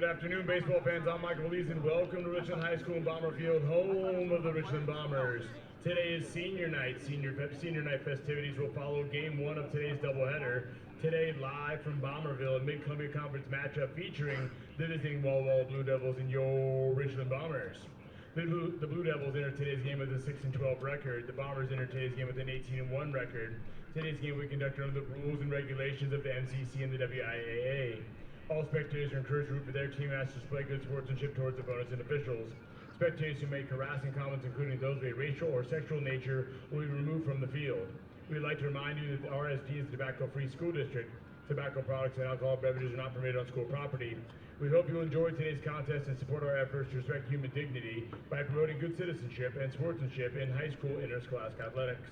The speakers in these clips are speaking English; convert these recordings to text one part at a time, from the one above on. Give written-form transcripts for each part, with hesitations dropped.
afternoon, baseball fans. I'm Michael Valise, and welcome to Richland High School in Bomber Field, home of the Richland Bombers. Today is senior night. Senior night festivities will follow game one of today's doubleheader. Today, live from Bomberville, a Mid-Columbia Conference matchup featuring the visiting Walla Walla Blue Devils and your Richland Bombers. The Blue Devils enter today's game with a 6-12 record. The Bombers enter today's game with an 18-1 record. Today's game we conduct under the rules and regulations of the MCC and the WIAA. All spectators are encouraged to root for their team as to display good sportsmanship towards opponents and officials. Spectators who make harassing comments, including those of a racial or sexual nature, will be removed from the field. We'd like to remind you that the RSD is a tobacco-free school district. Tobacco products and alcoholic beverages are not permitted on school property. We hope you enjoy today's contest and support our efforts to respect human dignity by promoting good citizenship and sportsmanship in high school interscholastic athletics.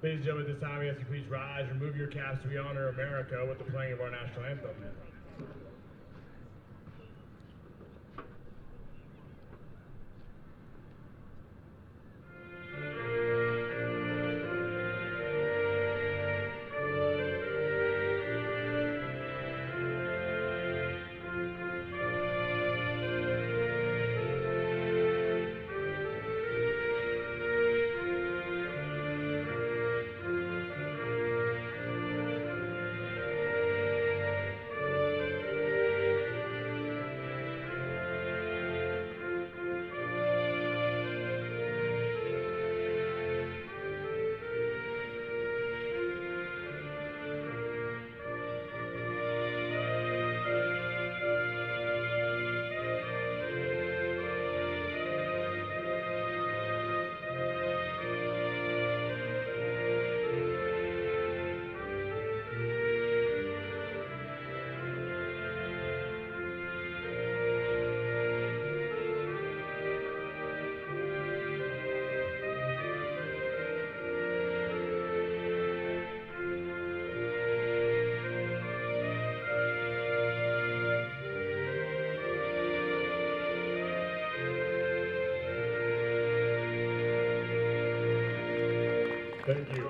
Ladies and gentlemen, at this time we ask you please rise, remove your caps to we honor America with the playing of our national anthem. Thank you.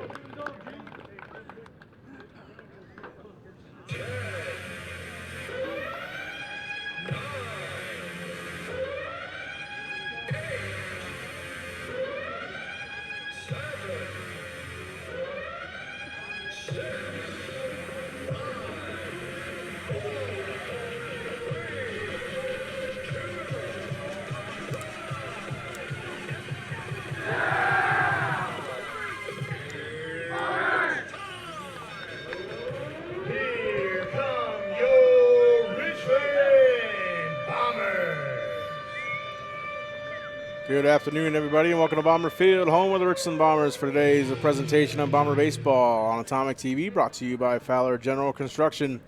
Good afternoon, everybody, and welcome to Bomber Field, home of the Richland Bombers. For today's presentation of Bomber Baseball on Atomic TV, brought to you by Fowler General Construction.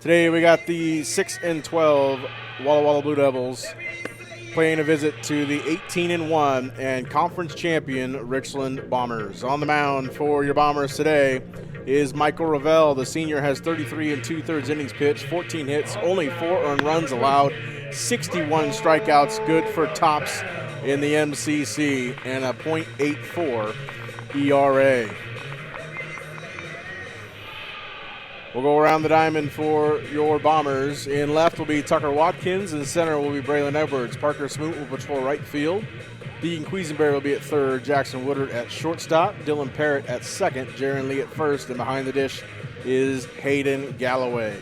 Today we got the 6-12 Walla Walla Blue Devils paying a visit to the 18-1 and conference champion Richland Bombers. On the mound for your Bombers today is Michael Ravel. The senior has 33 2/3 innings pitched, 14 hits, only 4 earned runs allowed, 61 strikeouts, good for tops in the MCC, and a .84 ERA. We'll go around the diamond for your Bombers. In left will be Tucker Watkins. In center will be Braylon Edwards. Parker Smoot will patrol right field. Deegan Quisenberry will be at third. Jackson Woodard at shortstop. Dylan Parrott at second. Jaron Lee at first. And behind the dish is Hayden Galloway.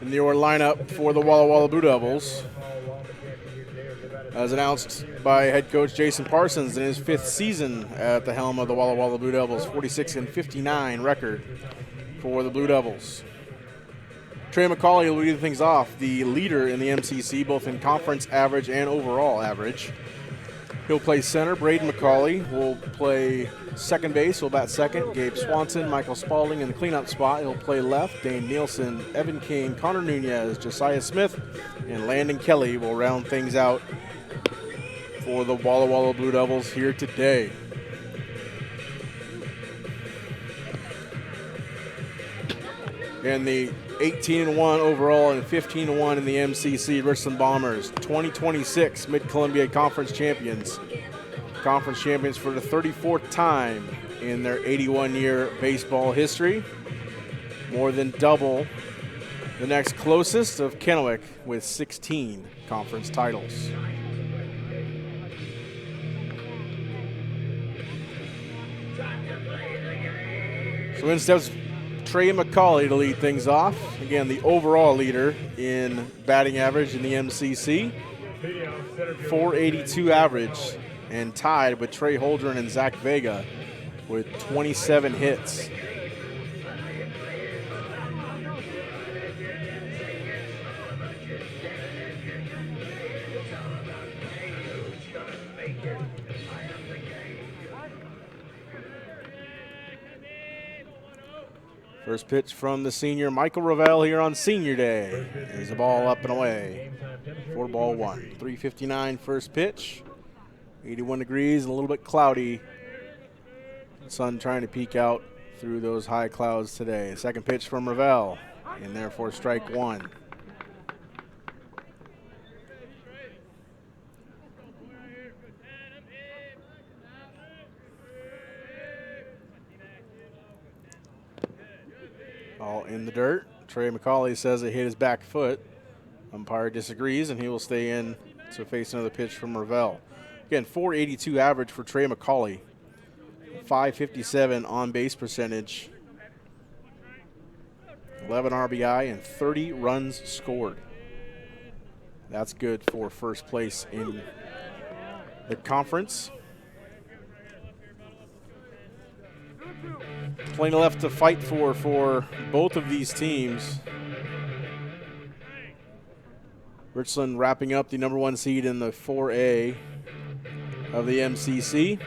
In your lineup for the Walla Walla Blue Devils, as announced by head coach Jason Parsons in his 5th season at the helm of the Walla Walla Blue Devils, 46-59 record for the Blue Devils. Trey McCauley will lead things off, the leader in the MCC, both in conference average and overall average. He'll play center. Braden McCauley will play second base. He'll bat second. Gabe Swanson, Michael Spalding in the cleanup spot. He'll play left. Dane Nielsen, Evan King, Connor Nunez, Josiah Smith, and Landon Kelly will round things out for the Walla Walla Blue Devils here today. And the 18-1 overall and 15-1 in the MCC Richland Bombers, 2026 Mid-Columbia Conference champions. Conference champions for the 34th time in their 81-year baseball history, more than double the next closest of Kennewick with 16 conference titles. So in steps Trey McCauley to lead things off. Again, the overall leader in batting average in the MCC. 482 average, and tied with Trey Holdren and Zach Vega with 27 hits. First pitch from the senior Michael Ravel here on Senior Day. There's a ball up and away. 4-1. 3:59 first pitch. 81 degrees and a little bit cloudy. Sun trying to peek out through those high clouds today. Second pitch from Ravel, and therefore strike one. All in the dirt. Trey McCauley says it hit his back foot. Umpire disagrees, and he will stay in to face another pitch from Ravel. Again, 482 average for Trey McCauley. 557 on base percentage. 11 RBI and 30 runs scored. That's good for first place in the conference. Plenty left to fight for both of these teams. Richland wrapping up the number 1 seed in the 4A of the MCC.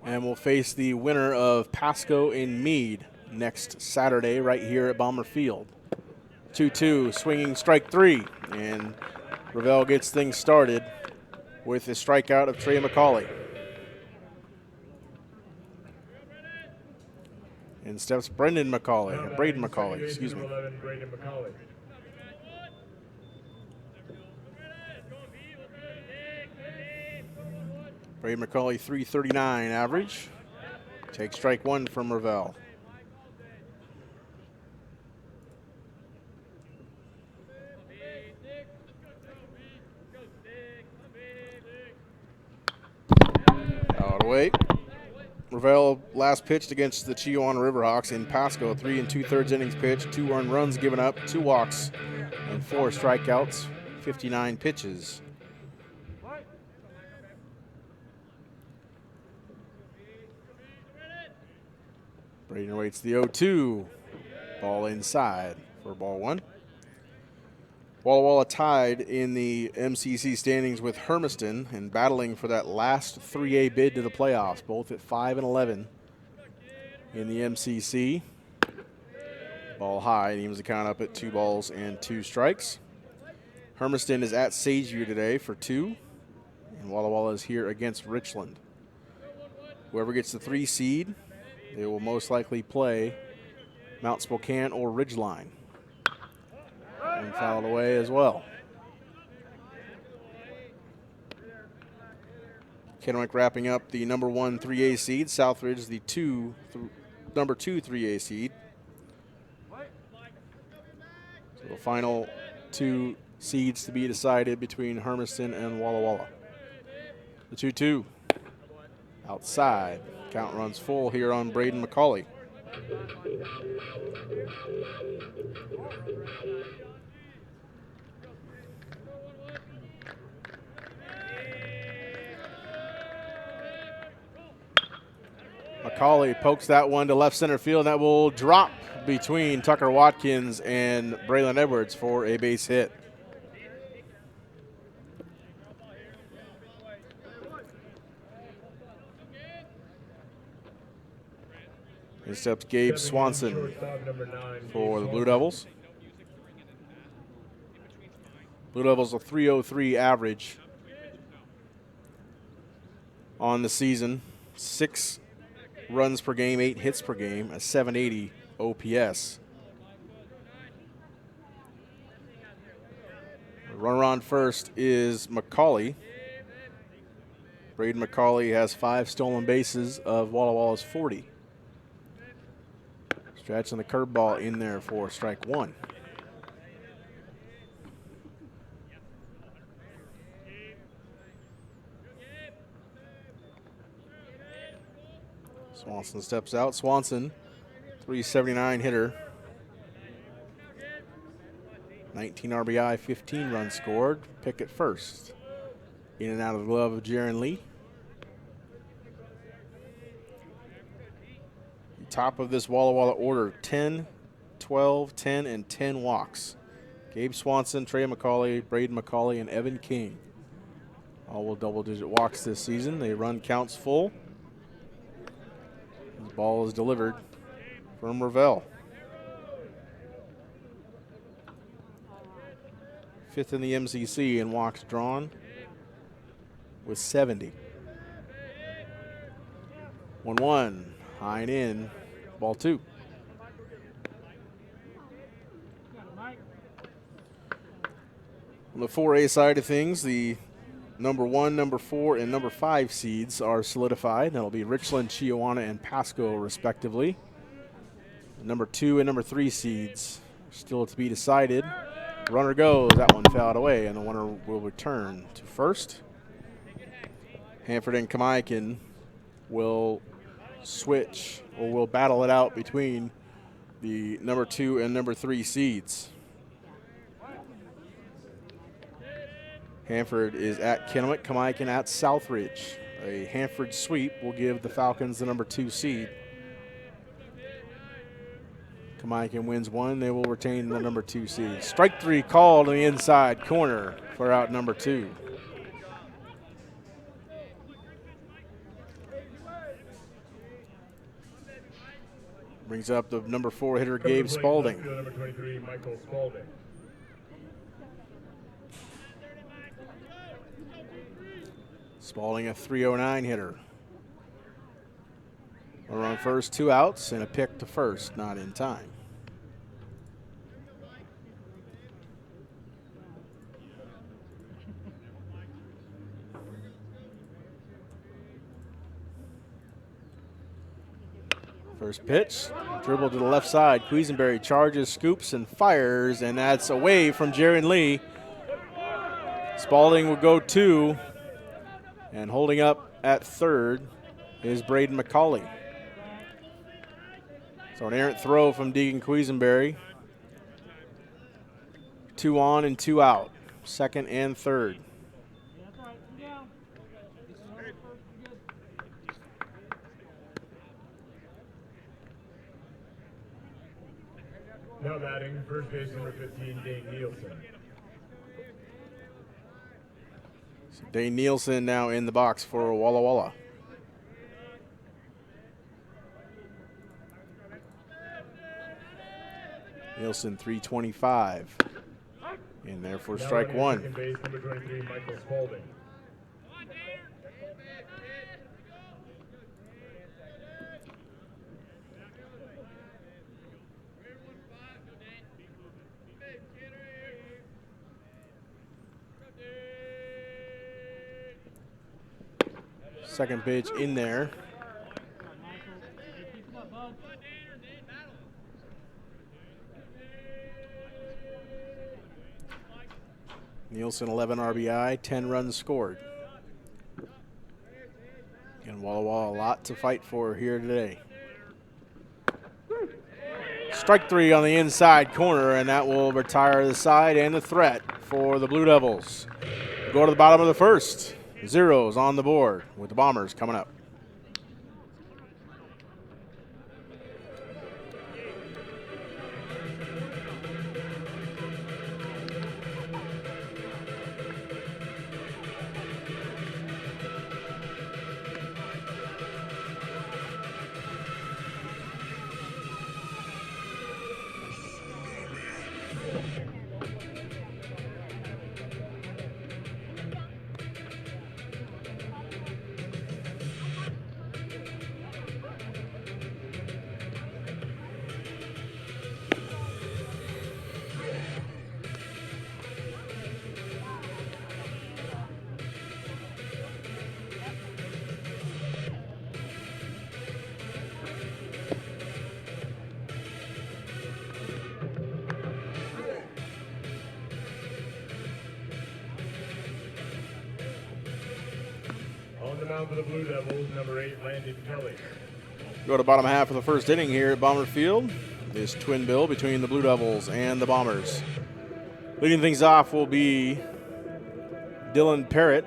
And we'll face the winner of Pasco and Meade next Saturday right here at Bomber Field. 2-2, swinging strike 3, and Ravel gets things started with the strikeout of Trey McCauley. In steps Braden McCauley, excuse me. Braden McCauley, 339 average. Take strike one from Ravel. Out away. Ravel last pitched against the Chihuahua Riverhawks in Pasco. 3 2/3 innings pitched, 2 earned runs given up, 2 walks, and 4 strikeouts, 59 pitches. Braden waits the 0-2. Ball inside for ball 1. Walla Walla tied in the MCC standings with Hermiston and battling for that last 3A bid to the playoffs, both at 5 and 11 in the MCC. Ball high, and evens the count up at 2 balls and 2 strikes. Hermiston is at Sageview today for 2, and Walla Walla is here against Richland. Whoever gets the 3 seed, they will most likely play Mount Spokane or Ridgeline. And fouled away as well. Kennewick wrapping up the number 1 3A seed. Southridge the number 2 3A seed. So the final 2 seeds to be decided between Hermiston and Walla Walla. The 2-2 outside. Count runs full here on Braden McCauley. McCauley pokes that one to left center field. That will drop between Tucker Watkins and Braylon Edwards for a base hit. In steps Gabe Swanson for the Blue Devils. Blue Devils a 303 average on the season. 6 runs per game, 8 hits per game, a 780 OPS. Runner on first is McCauley. Braden McCauley has 5 stolen bases of Walla Walla's 40. Stretching the curveball in there for strike 1. Swanson steps out. Swanson, 379 hitter. 19 RBI, 15 runs scored. Pick at first. In and out of the glove of Jaron Lee. Top of this Walla Walla order, 10, 12, 10, and 10 walks. Gabe Swanson, Trey McCauley, Braden McCauley, and Evan King. All with double-digit walks this season. They run counts full. The ball is delivered from Ravel. 5th in the MCC in walks drawn with 70. 1-1, high and in, ball 2. On the 4A side of things, the number 1, number 4, and number 5 seeds are solidified. That'll be Richland, Chiawana, and Pasco, respectively. The number 2 and number 3 seeds still to be decided. Runner goes. That one fouled away, and the runner will return to first. Hanford and Kamaikin will switch, or will battle it out between the number 2 and number 3 seeds. Hanford is at Kennewick, Kamaikin at Southridge. A Hanford sweep will give the Falcons the number 2 seed. Kamaikin wins 1, they will retain the number 2 seed. Strike 3 called on the inside corner for out number 2. Brings up the number 4 hitter, Gabe Spalding. Number 23, Michael Spalding. Spalding, a 309 hitter. Runner on first, 2 outs, and a pick to first, not in time. First pitch, dribble to the left side. Quisenberry charges, scoops, and fires, and that's away from Jaron Lee. Spalding will go 2, and holding up at third is Braden McCauley. So an errant throw from Deegan Quisenberry. 2 on and 2 out, second and third. Now batting, first base number 15, Dane Nielsen. So Dane Nielsen now in the box for Walla Walla. Nielsen, 325. In there for strike 1. Second base number 23, Michael Spalding. Second pitch in there. Nielsen, 11 RBI, 10 runs scored. And Walla Walla, a lot to fight for here today. Strike 3 on the inside corner, and that will retire the side and the threat for the Blue Devils. Go to the bottom of the first. Zeros on the board with the Bombers coming up. mound for the Blue Devils, number 8, Landon Kelly. Go to bottom half of the first inning here at Bomber Field. This twin bill between the Blue Devils and the Bombers. Leading things off will be Dylan Parrott,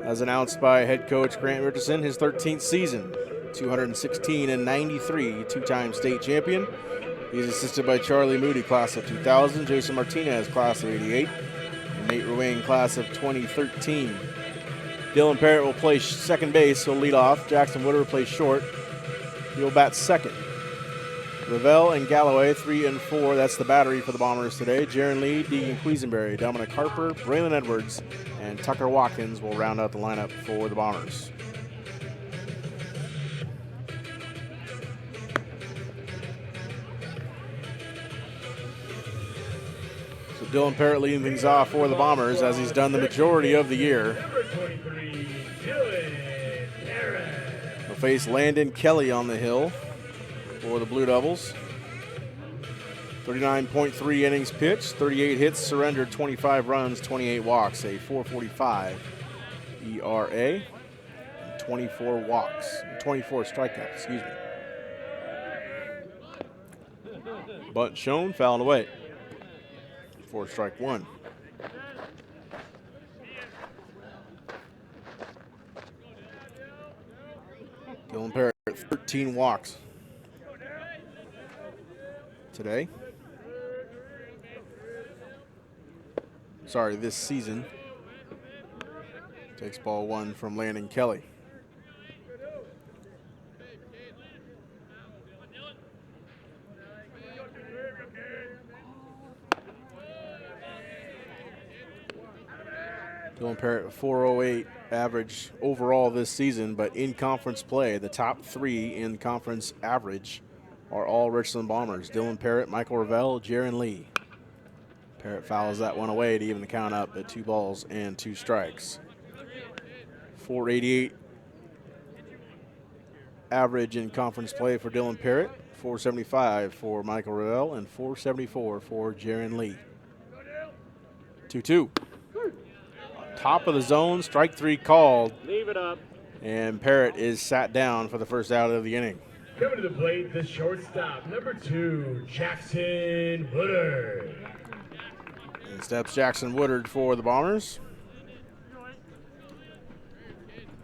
as announced by head coach Grant Richardson, his 13th season, 216 and 93, two-time state champion. He's assisted by Charlie Moody, class of 2000, Jason Martinez, class of 88, and Nate Ruane, class of 2013. Dylan Parrott will play second base. He'll lead off. Jackson Woodard plays short. He'll bat second. Ravel and Galloway, 3 and 4. That's the battery for the Bombers today. Jaron Lee, Deegan Quisenberry, Dominic Harper, Braylon Edwards, and Tucker Watkins will round out the lineup for the Bombers. So Dylan Parrott leading things off for the Bombers, as he's done the majority of the year. Number 23, Dylan Parrott. He'll face Landon Kelly on the hill for the Blue Devils. 39.3 innings pitched, 38 hits surrendered, 25 runs, 28 walks, a 4.45 ERA, and 24 walks, 24 strikeouts, excuse me. Bunt shown, fouled away for strike one. Dylan Parrott, 13 walks today. Sorry, this season. Takes ball one from Landon Kelly. Dylan Parrott, 408 average overall this season, but in conference play, the top 3 in conference average are all Richland Bombers. Dylan Parrott, Michael Ravel, Jaron Lee. Parrott fouls that one away to even the count up at 2 balls and 2 strikes. 488 average in conference play for Dylan Parrott, 475 for Michael Ravel, and 474 for Jaron Lee. 2-2. Top of the zone, strike 3 called. Leave it up. And Parrott is sat down for the first out of the inning. Coming to the plate, the shortstop, number 2, Jackson Woodard. And steps Jackson Woodard for the Bombers.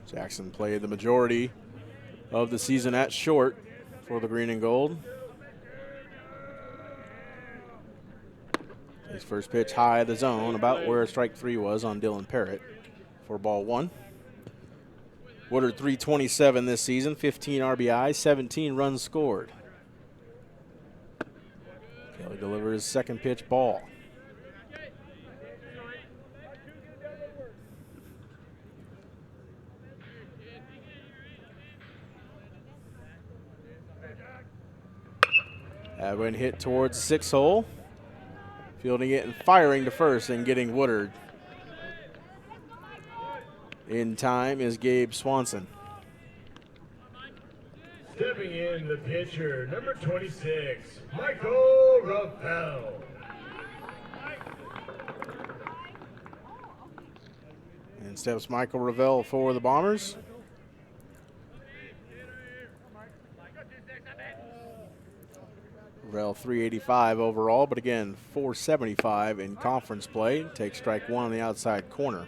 Jackson played the majority of the season at short for the green and gold. His first pitch high of the zone, about where strike 3 was on Dylan Parrott for ball 1. Woodard 327 this season, 15 RBI, 17 runs scored. Kelly delivers second pitch ball. That went hit towards the 6 hole. Fielding it and firing to first and getting Woodard in time is Gabe Swanson. Stepping in, the pitcher, number 26, Michael Ravel. And steps Michael Ravel for the Bombers. Ravel 385 overall, but again, 475 in conference play. Takes strike 1 on the outside corner.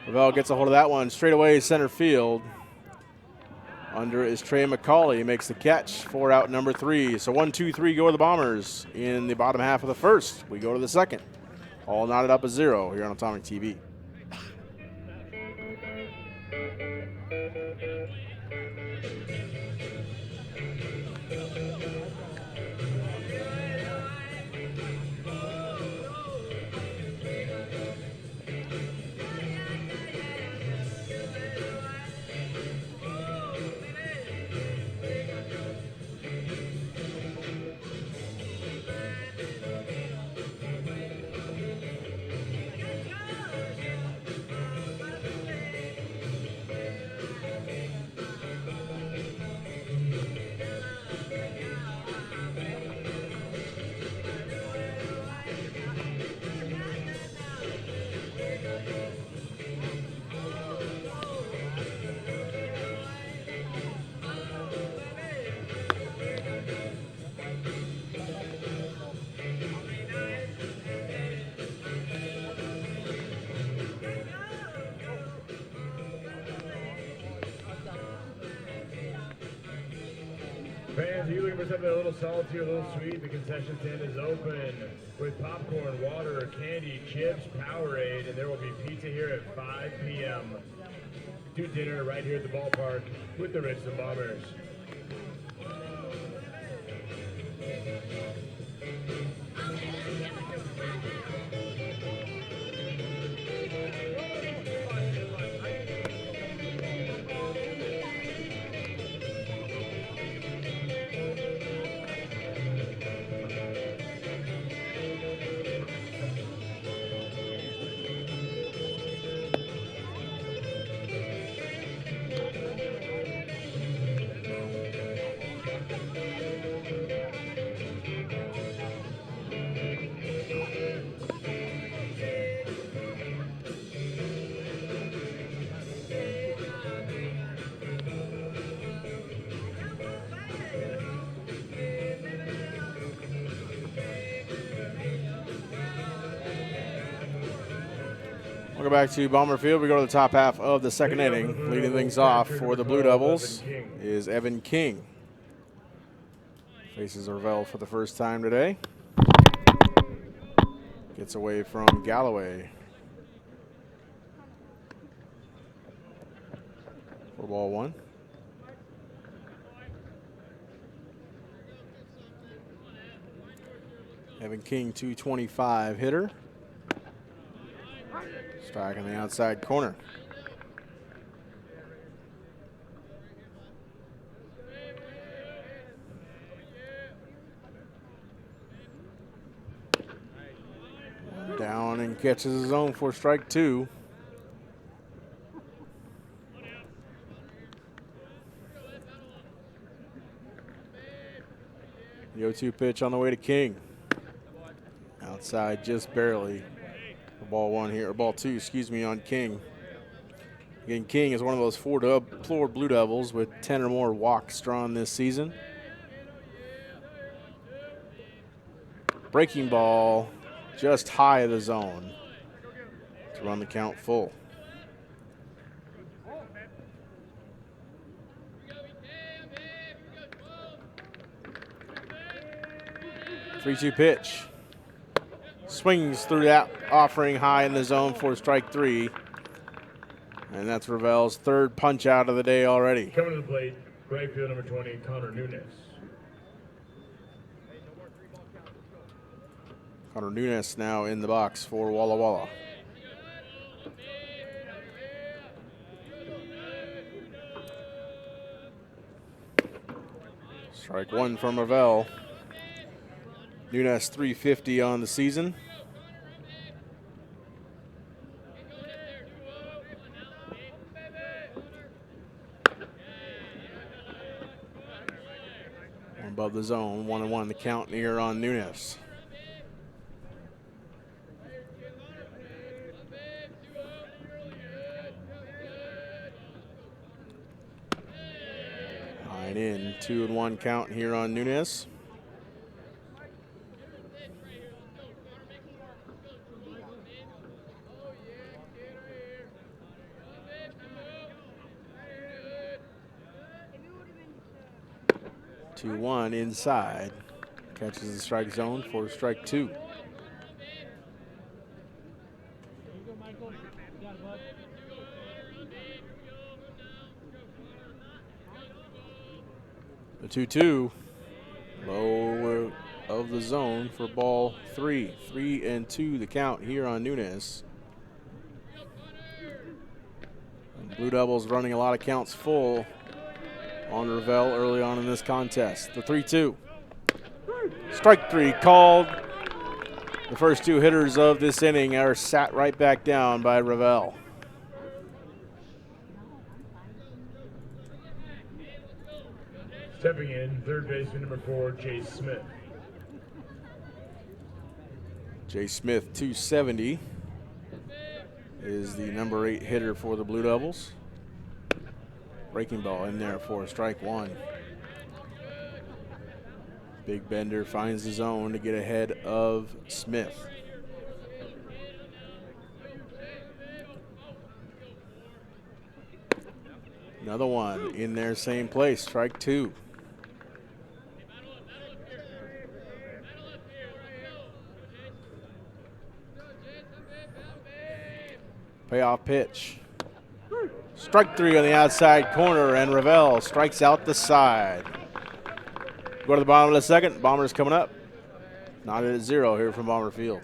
Ravel gets a hold of that one straight away center field. Under is Trey McCauley, makes the catch for out number 3. So 1-2-3 go to the Bombers in the bottom half of the first. We go to the second. All knotted up a 0 here on Atomic TV. Are you looking for something a little salty or a little sweet? The concession stand is open with popcorn, water, candy, chips, Powerade, and there will be pizza here at 5 p.m. Do dinner right here at the ballpark with the Richland Bombers. Welcome back to Bomber Field. We go to the top half of the second inning. Leading things off for the Blue Devils is Evan King. Faces Ravel for the first time today. Gets away from Galloway. For ball one. Evan King, 225 hitter. Strike in the outside corner. Down and catches his own for strike two. The 0-2 pitch on the way to King. Outside just barely. Ball one here, or ball two, excuse me, on King. Again, King is one of those four Blue Devils with 10 or more walks drawn this season. Breaking ball just high of the zone to run the count full. Three-two pitch. Swings through that offering high in the zone for strike three. And that's Ravel's third punch out of the day already. Coming to the plate, right field number 20, Connor Nunes. Connor Nunes now in the box for Walla Walla. Strike one from Ravel. Nunes 350 on the season. Above the zone, 1-1 the count here on Nunes. Line in, 2-1 count here on Nunes. One inside, catches the strike zone for strike two. The 2-2, low of the zone for ball three. 3-2 the count here on Nunes. And Blue Devils running a lot of counts full on Ravel early on in this contest. The 3-2. Strike three called. The first two hitters of this inning are sat right back down by Ravel. Stepping in, third baseman number 4, Jay Smith. Jay Smith, 270, is the number 8 hitter for the Blue Devils. Breaking ball in there for strike one. Big Bender finds the zone to get ahead of Smith. Another one in there, same place, strike two. Payoff pitch. Strike 3 on the outside corner, and Ravel strikes out the side. Go to the bottom of the second. Bombers coming up. Knotted at 0 here from Bomber Field.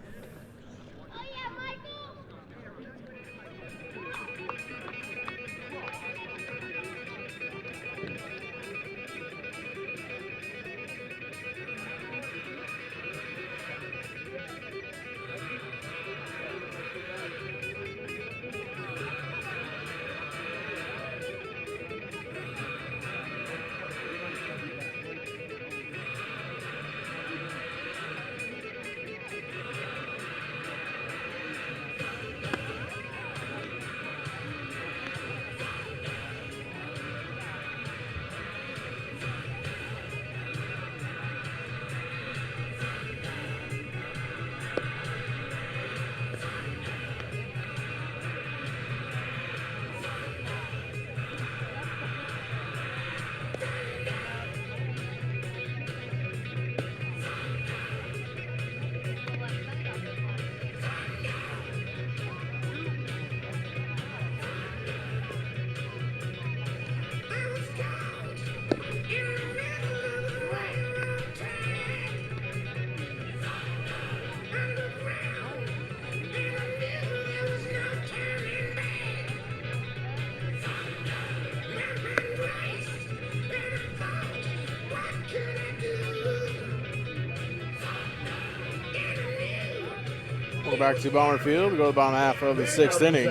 We're back to Bomber Field. We go to the bottom half of the 6th inning.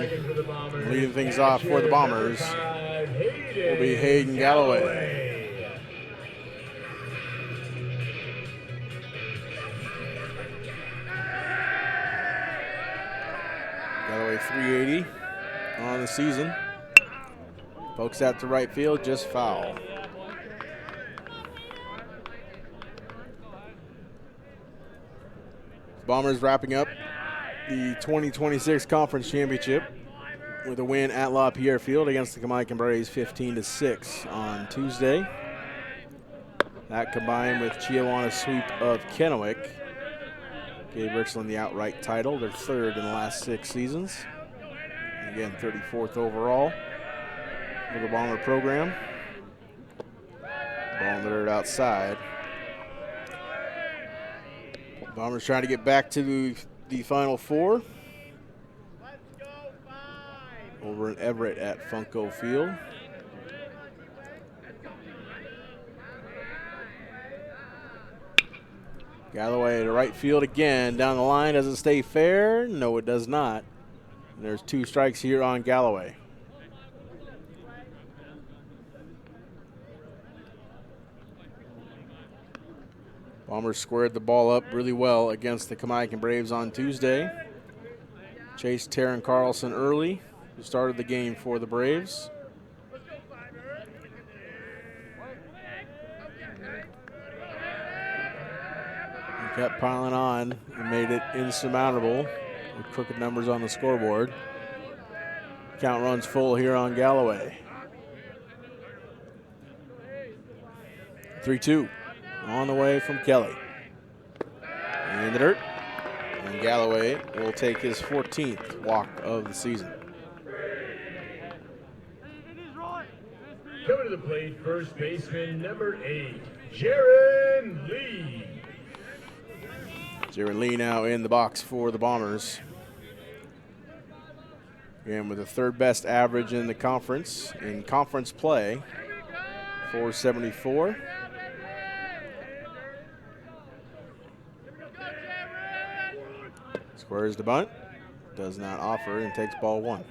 Leading things off for the Bombers will be Hayden Galloway. Galloway 380 on the season. Pokes out to right field, just foul. Bombers wrapping up the 2026 Conference Championship with a win at LaPierre Field against the Jamaican Braves 15-6 on Tuesday. That combined with Chiawana's sweep of Kennewick gave Richland the outright title, their 3rd in the last 6 seasons. Again, 34th overall for the Bomber program. Ball littered outside. Bombers trying to get back to the Final Four over in Everett at Funko Field. Galloway to right field again. Down the line, does it stay fair? No, it does not. And there's 2 strikes here on Galloway. Bombers squared the ball up really well against the Jamaican Braves on Tuesday. Chased Taryn Carlson early, who started the game for the Braves. He kept piling on and made it insurmountable with crooked numbers on the scoreboard. Count runs full here on Galloway. 3-2. On the way from Kelly. In the dirt. And Galloway will take his 14th walk of the season. Coming to the plate, first baseman, number 8, Jaron Lee. Jaron Lee now in the box for the Bombers. Again, with the 3rd best average in the conference, in conference play, 474. Squares the bunt, does not offer, and takes ball 1.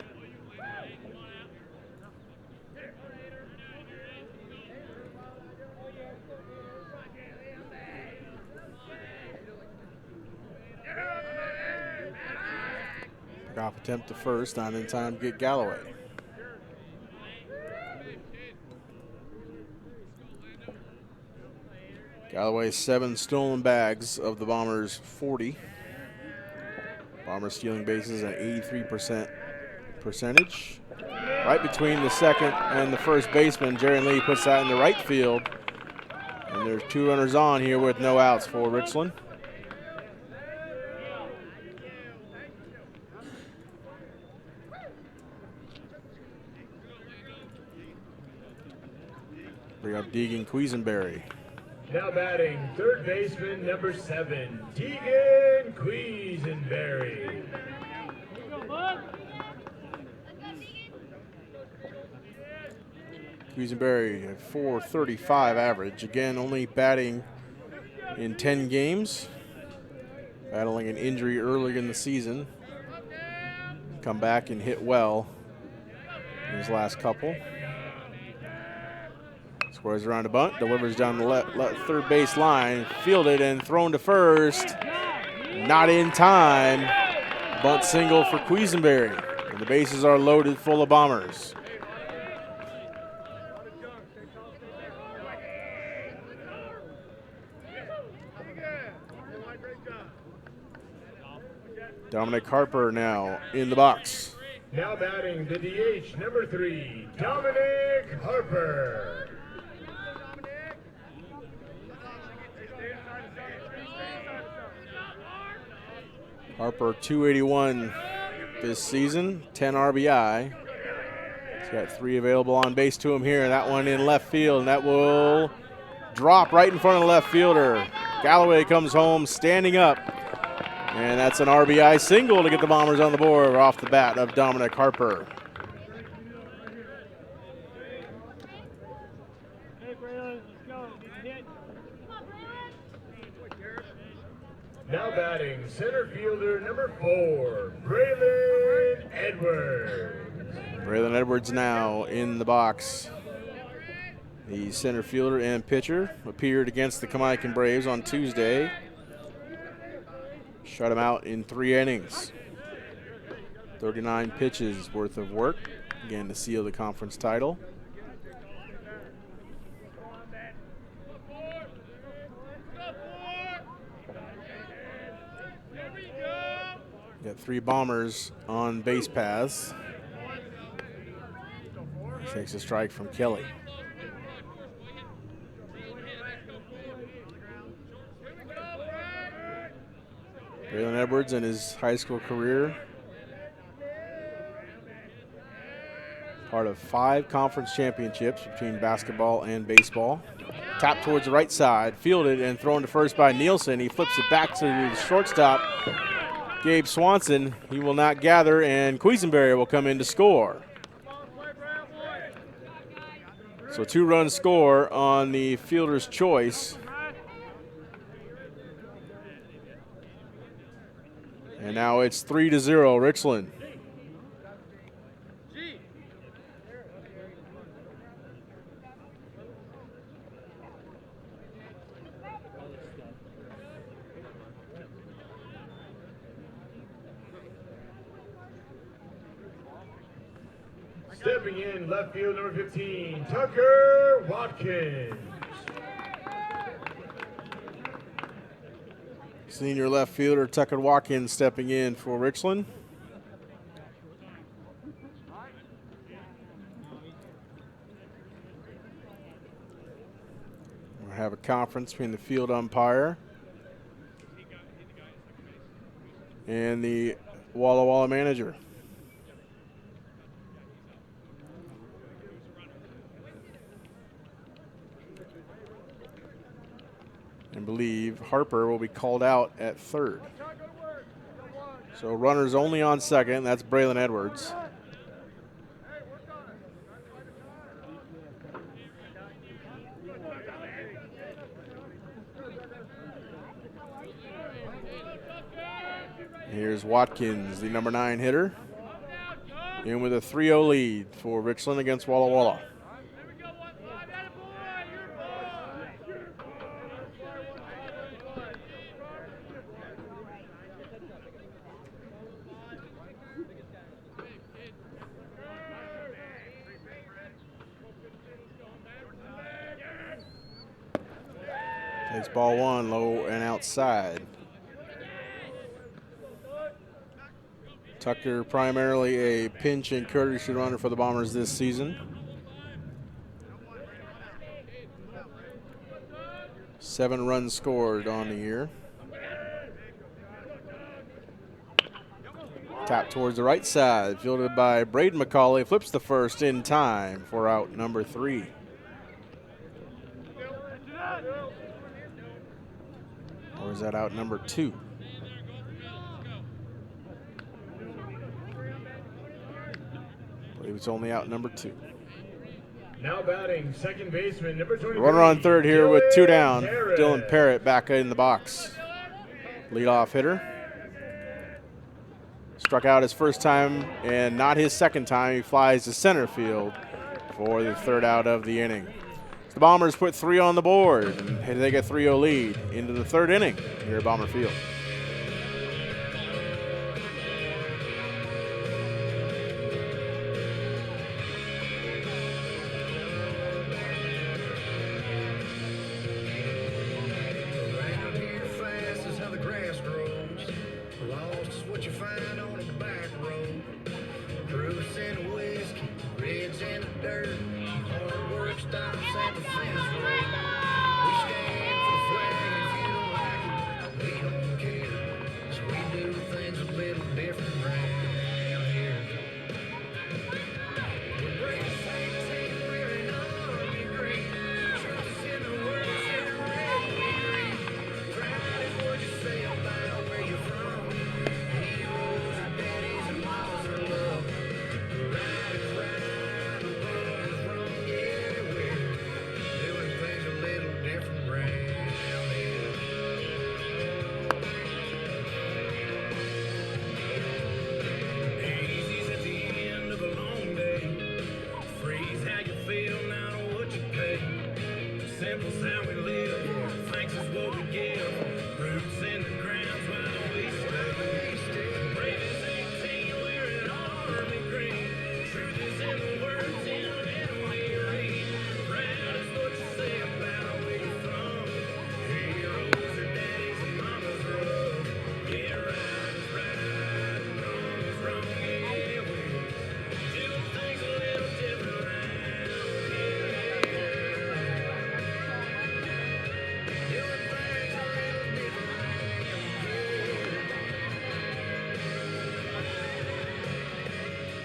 Off attempt to first, not in time to get Galloway. Galloway's 7 stolen bags of the Bombers' 40. Bombers stealing bases at 83% percentage. Right between the second and the first baseman, Jaron Lee puts that in the right field. And there's 2 runners on here with no outs for Richland. bring up Deegan Quisenberry. Now batting, third baseman, number 7, Deegan Quisenberry. Quisenberry, a .435 average. Again, only batting in 10 games. Battling an injury early in the season. Come back and hit well in his last couple. Squares around a bunt, delivers down the third base line, fielded and thrown to first. Not in time. Bunt single for Quisenberry. And the bases are loaded full of Bombers. Dominic Harper now in the box. Now batting the DH, number 3, Dominic Harper. Harper 281 this season, 10 RBI. He's got 3 available on base to him here. That one in left field, and that will drop right in front of the left fielder. Galloway comes home standing up, and that's an RBI single to get the Bombers on the board off the bat of Dominic Harper. Now batting, center fielder, number 4, Braylon Edwards. Braylon Edwards now in the box. The center fielder and pitcher appeared against the Kamaikan Braves on Tuesday. Shut him out in 3 innings. 39 pitches worth of work, again to seal the conference title. Got 3 Bombers on base paths. Takes a strike from Kelly. Braylon Edwards in his high school career, part of 5 conference championships between basketball and baseball. Tap towards the right side, fielded and thrown to first by Nielsen. He flips it back to the shortstop, Gabe Swanson. He will not gather, and Quisenberry will come in to score. So 2-run score on the fielder's choice. And now it's 3-0 Richland. Stepping in, left field, number 15, Tucker Watkins. Senior left fielder Tucker Watkins stepping in for Richland. We'll have a conference between the field umpire and the Walla Walla manager. And believe Harper will be called out at third. So runners only on second. That's Braylon Edwards. Here's Watkins, the number 9 hitter, in with a 3-0 lead for Richland against Walla Walla. Takes ball 1 low and outside. Tucker primarily a pinch and courtesy runner for the Bombers this season. 7 runs scored on the year. Tap towards the right side, fielded by Braden McCauley, flips the first in time for out number 3. Or is that out number 2? I believe it's only out number 2. Now batting second baseman, number 23. Runner on third here with 2 down. Parrott. Dylan Parrott back in the box. Leadoff hitter. Struck out his first time and not his second time. He flies to center field for the 3rd out of the inning. The Bombers put 3 on the board and they get 3-0 lead into the 3rd inning here at Bomber Field.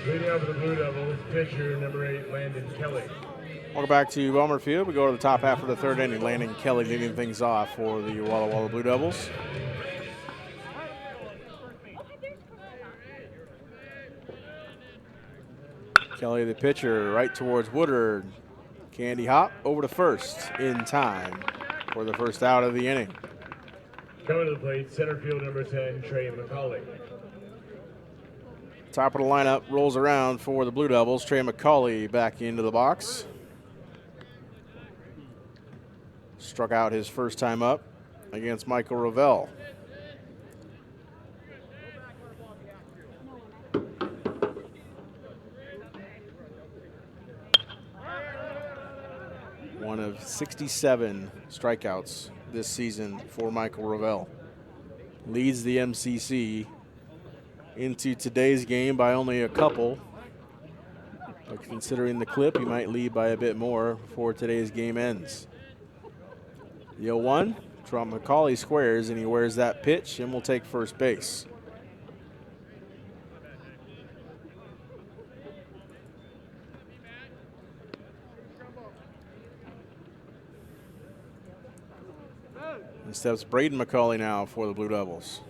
Leading out for the Blue Devils, pitcher number 8, Landon Kelly. Welcome back to Bomber Field. We go to the top half of the 3rd inning. Landon Kelly leading things off for the Walla Walla Blue Devils. Kelly, the pitcher, right towards Woodard. Candy hop over to first in time for the 1st out of the inning. Coming to the plate, center field number 10, Trey McCauley. Top of the lineup rolls around for the Blue Devils. Trey McCauley back into the box. Struck out his first time up against Michael Ravel. One of 67 strikeouts this season for Michael Ravel. Leads the MCC into today's game by only a couple. But considering the clip, he might lead by a bit more before today's game ends. The 0-1, Trump McCauley squares and he wears that pitch and will take first base. And steps Braden McCauley now for the Blue Devils.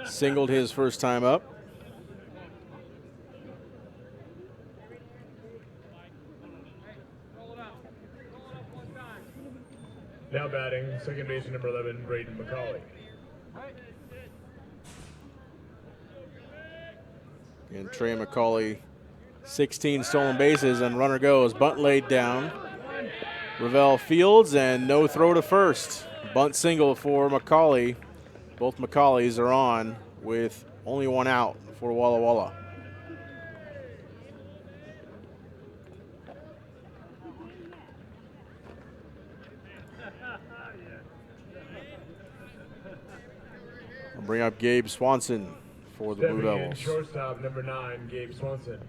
Singled his first time up. Now batting, second baseman number 11, Braden McCauley. And Trey McCauley, 16 stolen bases and runner goes. Bunt laid down. Ravel fields and no throw to first. Bunt single for McCauley. Both McCaulleys are on with only 1 out for Walla Walla. I'll bring up Gabe Swanson for the Blue Devils. Shortstop number 9, Gabe Swanson.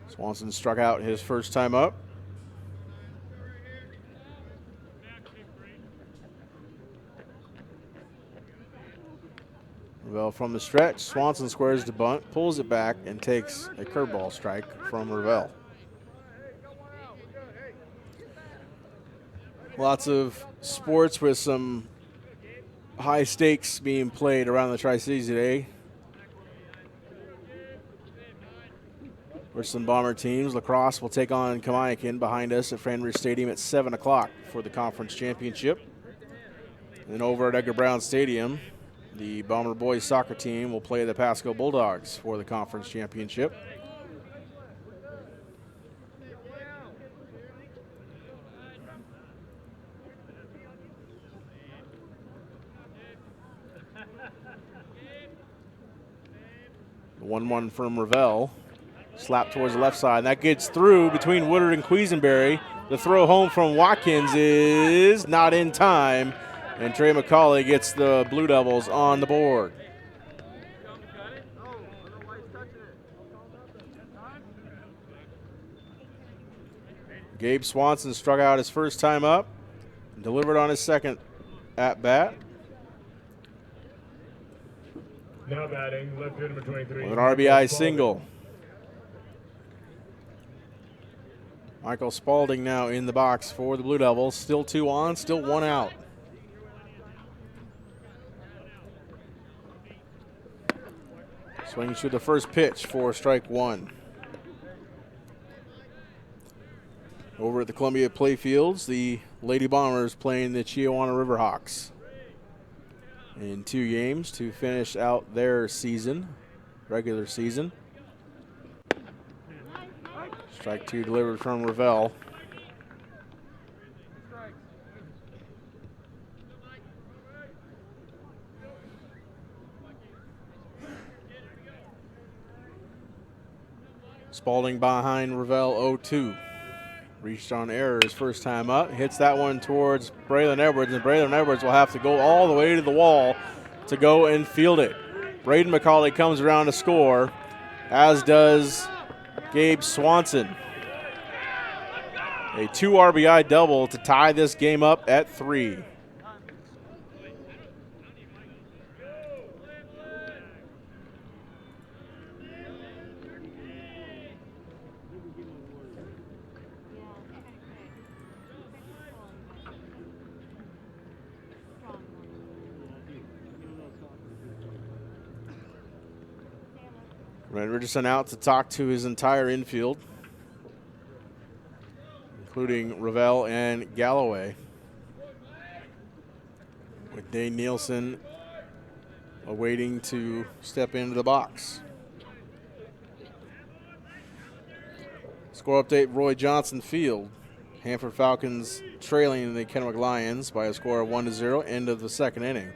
Swanson struck out his first time up. Ravel from the stretch. Swanson squares the bunt, pulls it back, and takes a curveball strike from Ravel. Lots of sports with some high stakes being played around the Tri-Cities today. Richland Bomber teams. Lacrosse will take on Kamiakin behind us at Fran Ridge Stadium at 7 o'clock for the conference championship. And then over at Edgar Brown Stadium, the Bomber boys soccer team will play the Pasco Bulldogs for the conference championship. The 1-1 from Revelle. Slap towards the left side. And that gets through between Woodard and Quisenberry. The throw home from Watkins is not in time. And Trey McCauley gets the Blue Devils on the board. Gabe Swanson struck out his first time up and delivered on his second at bat. Now batting, left field number 23. With an RBI single. Michael Spaulding now in the box for the Blue Devils. Still 2 on, still 1 out. Swings through the first pitch for strike 1. Over at the Columbia Playfields, the Lady Bombers playing the Chiawana Riverhawks in 2 games to finish out their season, regular season. Strike 2 delivered from Revelle. Spaulding behind Revelle 0-2. Reached on error his first time up. Hits that one towards Braylon Edwards, and Braylon Edwards will have to go all the way to the wall to go and field it. Braden McCauley comes around to score, as does Gabe Swanson. A 2 RBI double to tie this game up at 3. Red Richardson out to talk to his entire infield, including Revelle and Galloway, with Dane Nielsen awaiting to step into the box. Score update, Roy Johnson Field. Hanford Falcons trailing the Kennewick Lions by a score of 1-0, end of the second inning.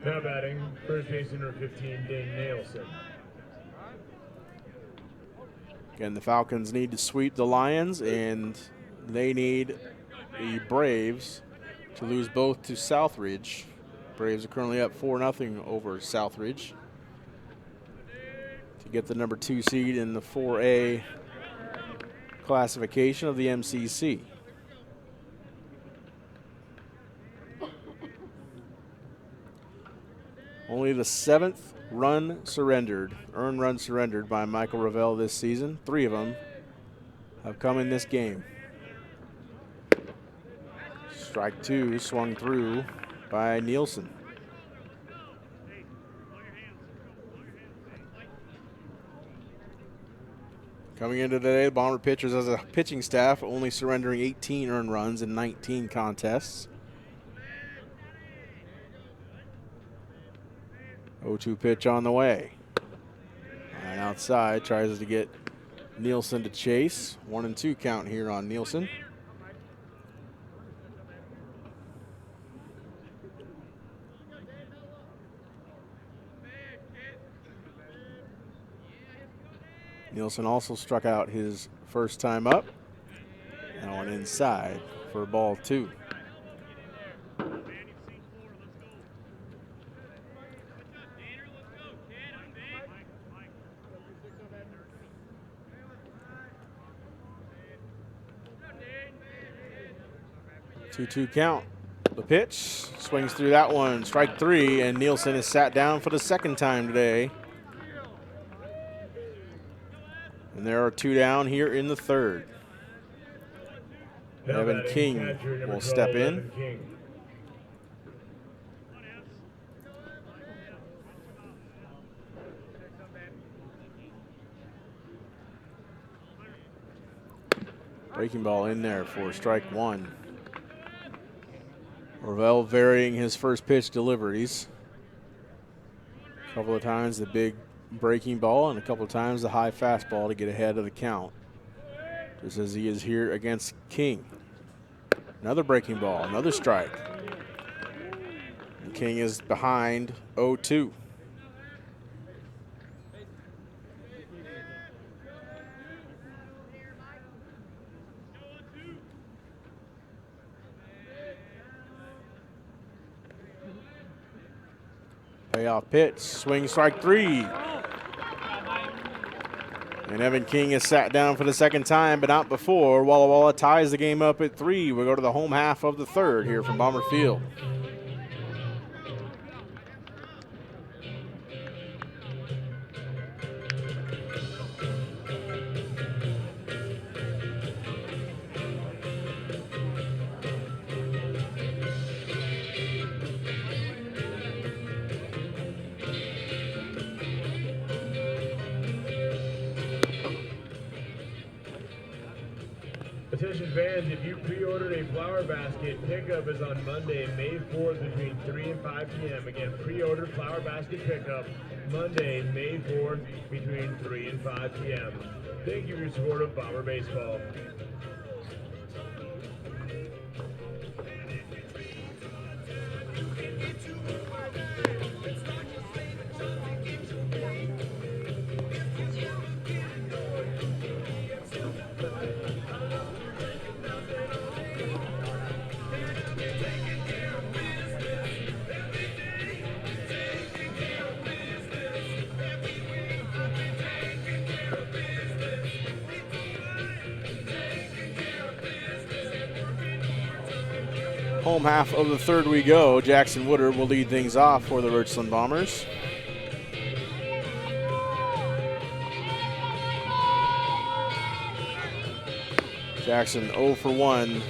Now batting, first baseman number 15, Dane Nielsen. Again, the Falcons need to sweep the Lions, and they need the Braves to lose both to Southridge. Braves are currently up 4-0 over Southridge to get the number 2 seed in the 4A classification of the MCC. Only the 7th earned run surrendered by Michael Revelle this season. 3 of them have come in this game. Strike 2 swung through by Nielsen. Coming into today, the Bomber pitchers as a pitching staff only surrendering 18 earned runs in 19 contests. 0-2 pitch on the way. And outside, tries to get Nielsen to chase. 1-2 count here on Nielsen. Nielsen also struck out his first time up. That one inside for ball 2. Two count. The pitch swings through that one. Strike 3, and Nielsen is sat down for the second time today. And there are 2 down here in the third. Now Evan batting, King catcher, number will 12, step in. Evan King. Breaking ball in there for strike one. Ravel varying his first pitch deliveries. A couple of times the big breaking ball and a couple of times the high fastball to get ahead of the count. Just as he is here against King. Another breaking ball, another strike. And King is behind 0-2. Payoff pitch, swing, strike three. And Evan King is sat down for the second time, but not before. Walla Walla ties the game up at 3. We go to the home half of the third here from Bomber Field. Attention fans, if you pre-ordered a flower basket, pickup is on Monday, May 4th between 3 and 5 p.m. Again, pre-order flower basket pickup Monday, May 4th between 3 and 5 p.m. Thank you for your support of Bomber Baseball. Home half of the third we go. Jackson Woodard will lead things off for the Richland Bombers. Jackson 0 for 1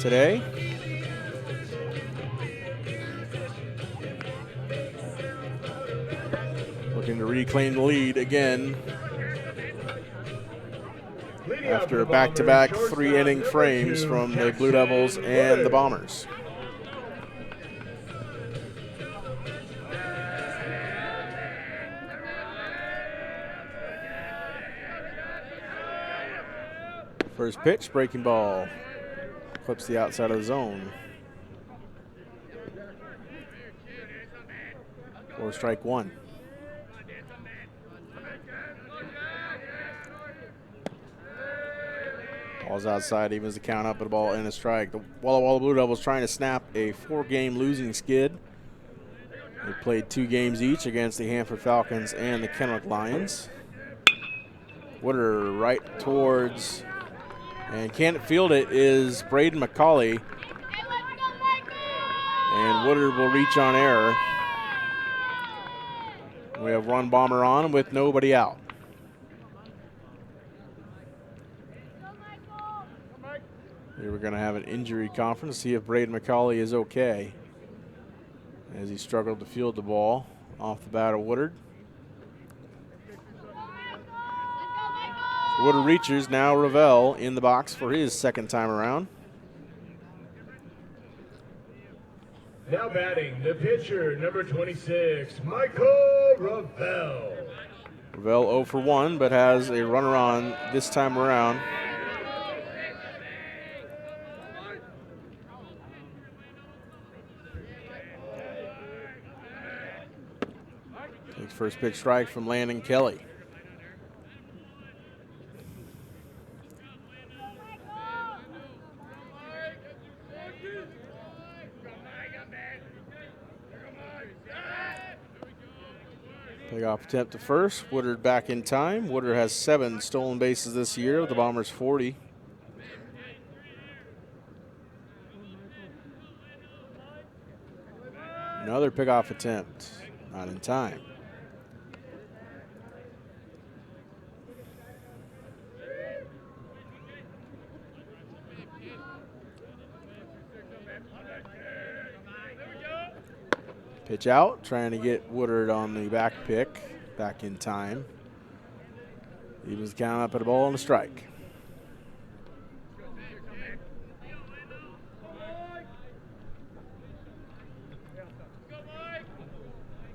today. Looking to reclaim the lead again after a back-to-back 3-inning frames from the Blue Devils and the Bombers. First pitch, breaking ball, clips the outside of the zone. For strike one. Ball's outside, evens the count up, but a ball and a strike. The Walla Walla Blue Devils trying to snap a 4-game losing skid. They played 2 games each against the Hanford Falcons and the Kennewick Lions. Woodard right towards, and can't field it, is Braden McCauley. And Woodard will reach on error. We have one bomber on with nobody out. Here we're going to have an injury conference, see if Braden McCauley is okay, as he struggled to field the ball off the bat of Woodard. Woodard reaches, now Ravel in the box for his second time around. Now batting, the pitcher, number 26, Michael Ravel. Ravel 0 for 1, but has a runner on this time around. Takes first pitch strike from Landon Kelly. Pick-off attempt to first. Woodard back in time. Woodard has 7 stolen bases this year with the Bombers 40. Another pick-off attempt. Not in time. Pitch out, trying to get Woodard on the back pick, back in time. He was counting up at a ball and a strike.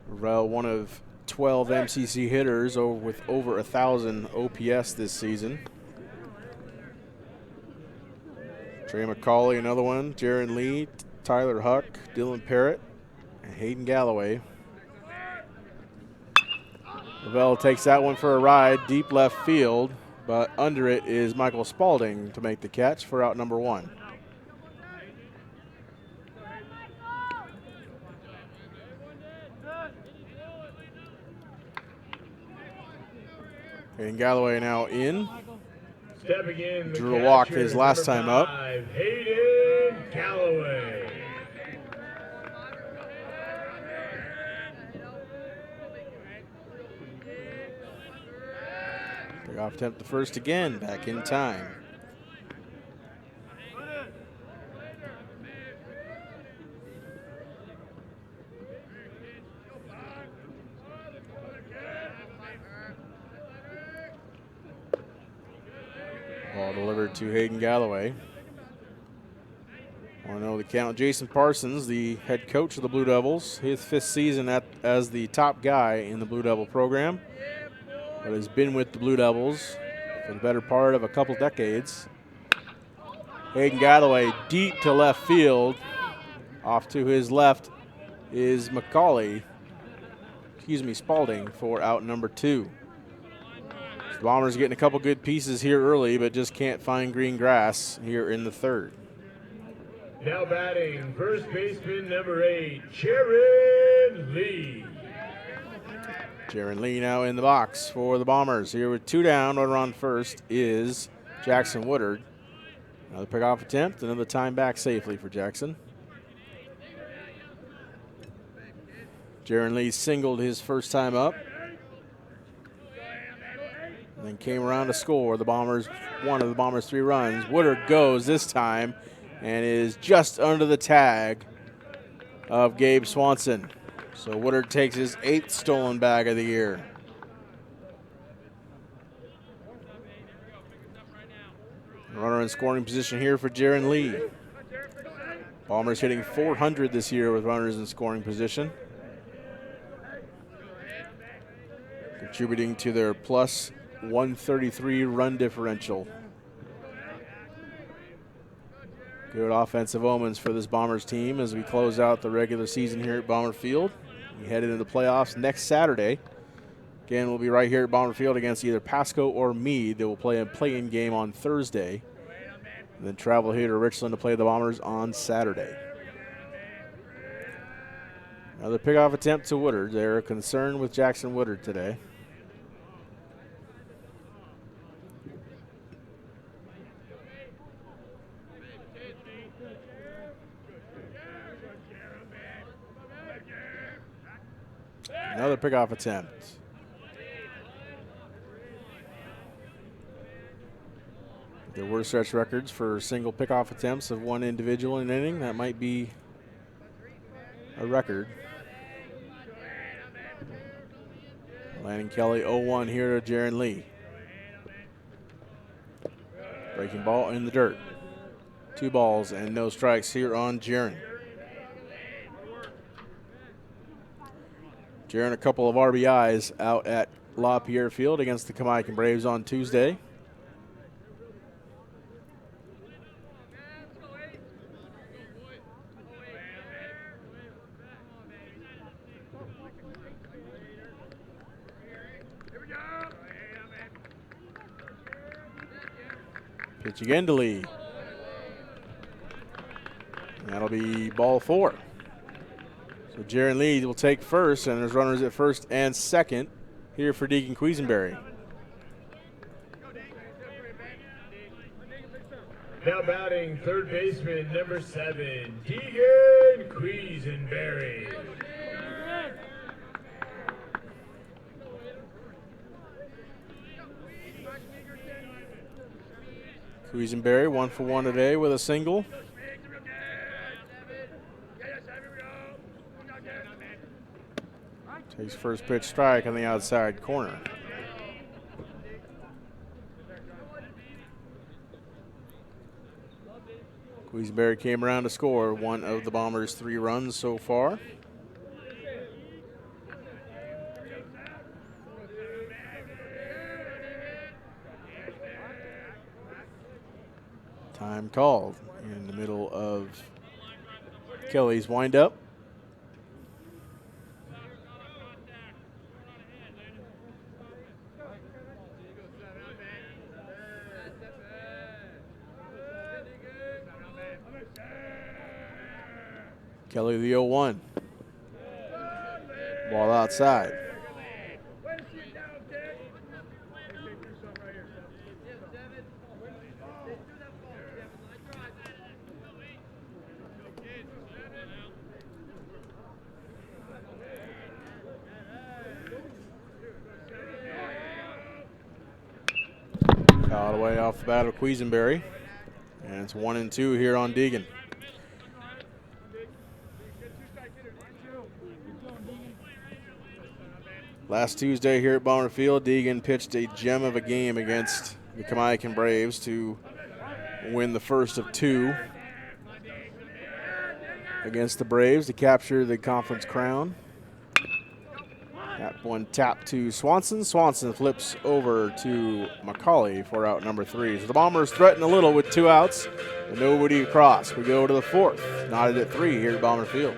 Ravel, one of 12 MCC hitters with over 1,000 OPS this season. Trey McCauley, another one. Jaron Lee, Tyler Huck, Dylan Parrott, and Hayden Galloway. Ravel takes that one for a ride, deep left field, but under it is Michael Spaulding to make the catch for out number 1. Hayden Galloway now in. Stepping in, drew a walk his last time up. Hayden Galloway. Pick off attempt the first again, back in time. Ball delivered to Hayden Galloway. I want to know the count. Jason Parsons, the head coach of the Blue Devils, his 5th season as the top guy in the Blue Devil program, but has been with the Blue Devils for the better part of a couple decades. Hayden Galloway deep to left field. Off to his left is Spaulding for out number 2. The Bombers getting a couple good pieces here early, but just can't find green grass here in the 3rd. Now batting, first baseman number 8, Jaron Lee. Jaron Lee now in the box for the Bombers. Here with 2 down, runner on first is Jackson Woodard. Another pickoff attempt, another time back safely for Jackson. Jaron Lee singled his first time up. And then came around to score. The Bombers, one of the Bombers' 3 runs. Woodard goes this time and is just under the tag of Gabe Swanson. So Woodard takes his 8th stolen bag of the year. Runner in scoring position here for Jaron Lee. Bombers hitting .400 this year with runners in scoring position, contributing to their plus 133 run differential. Good offensive omens for this Bombers team as we close out the regular season here at Bomber Field. We head into the playoffs next Saturday. Again, we'll be right here at Bomber Field against either Pasco or Meade. They will play a play-in game on Thursday, and then travel here to Richland to play the Bombers on Saturday. Another pickoff attempt to Woodard. They're concerned with Jackson Woodard today. Another pickoff attempt. There were stretch records for single pickoff attempts of one individual in an inning. That might be a record. Landon Kelly 0-1 here to Jaron Lee. Breaking ball in the dirt. 2 balls and no strikes here on Jaron. Jaron, a couple of RBIs out at LaPierre Field against the Kamaikan Braves on Tuesday. Pitch again to Lee. That'll be ball 4. So Jaron Lee will take first, and there's runners at first and second here for Deacon Quisenberry. Now batting, third baseman number 7, Deacon Quisenberry. Quisenberry 1 for 1 today with a single. Takes first pitch strike on the outside corner. Quisenberry came around to score one of the Bombers' 3 runs so far. Time called in the middle of Kelly's windup. Kelly the 0-1. Ball outside. Fouled away off the bat of Quisenberry. And it's 1-2 here on Deegan. Last Tuesday here at Bomber Field, Deegan pitched a gem of a game against the Kamaikan Braves to win the first of 2 against the Braves to capture the conference crown. That one tapped to Swanson. Swanson flips over to McCauley for out number 3. So the Bombers threaten a little with 2 outs, but nobody across. We go to the 4th, knotted at 3 here at Bomber Field.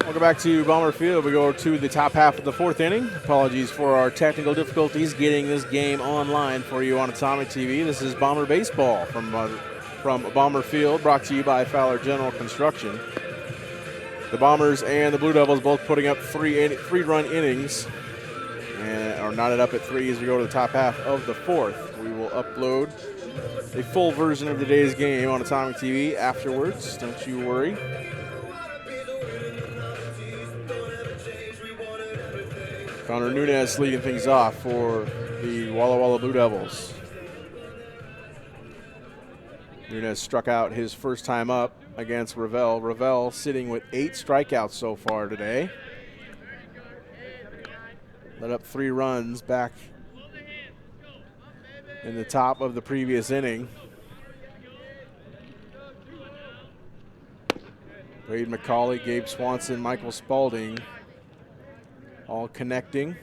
Welcome back to Bomber Field. We go to the top half of the 4th inning. Apologies for our technical difficulties getting this game online for you on Atomic TV. This is Bomber Baseball from Bomber Field, brought to you by Fowler General Construction. The Bombers and the Blue Devils both putting up 3-run innings and are knotted up at 3 as we go to the top half of the 4th. We will upload a full version of today's game on Atomic TV afterwards. Don't you worry. Connor Nunez leading things off for the Walla Walla Blue Devils. Nunez struck out his first time up against Ravel. Ravel sitting with 8 strikeouts so far today. Let up 3 runs back in the top of the previous inning. Wade McCauley, Gabe Swanson, Michael Spaulding all connecting.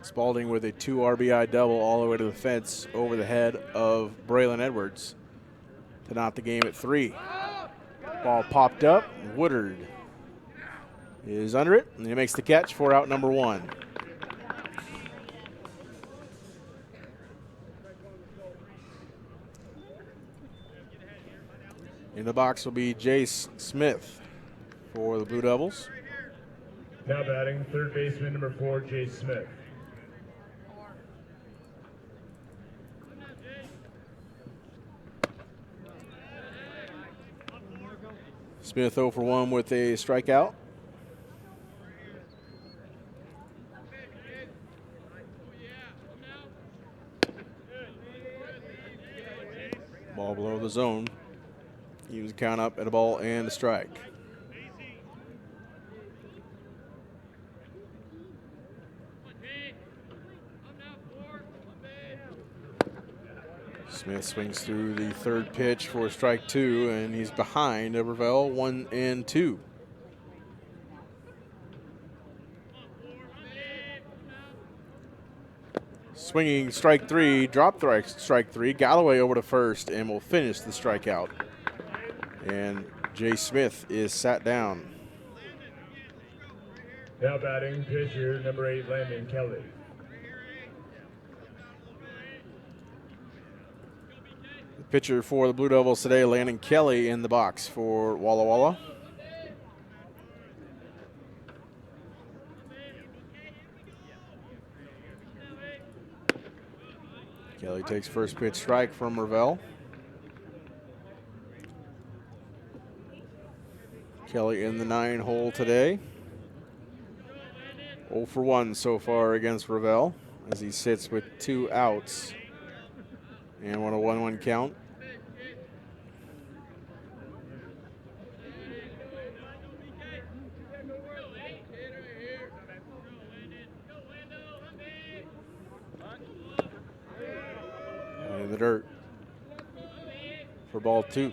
Spaulding with a 2 RBI double all the way to the fence over the head of Braylon Edwards to knot the game at 3. Ball popped up. Woodard is under it, and he makes the catch for out number 1. In the box will be Jace Smith for the Blue Devils. Now batting, third baseman number 4, Jace Smith. Smith 0 for 1 with a strikeout. Ball below the zone. He was count up at a ball and a strike. Smith swings through the third pitch for strike 2, and he's behind Ravel 1-2. Swinging strike 3, drop strike 3. Galloway over to first and will finish the strikeout. And Jay Smith is sat down. Now batting pitcher number 8, Landon Kelly. The pitcher for the Blue Devils today, Landon Kelly, in the box for Walla Walla. Kelly takes first pitch strike from Ravel. Kelly in the 9 hole today. 0 for 1 so far against Ravel as he sits with 2 outs and on a 1-1 count. In the dirt for ball 2.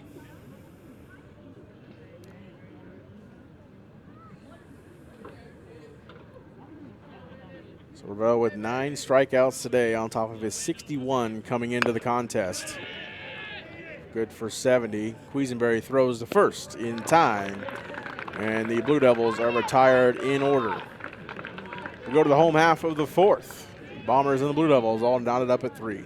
So Ravel with 9 strikeouts today on top of his 61 coming into the contest. Good for 70. Quisenberry throws the first in time, and the Blue Devils are retired in order. We go to the home half of the 4th. Bombers and the Blue Devils all knotted up at 3.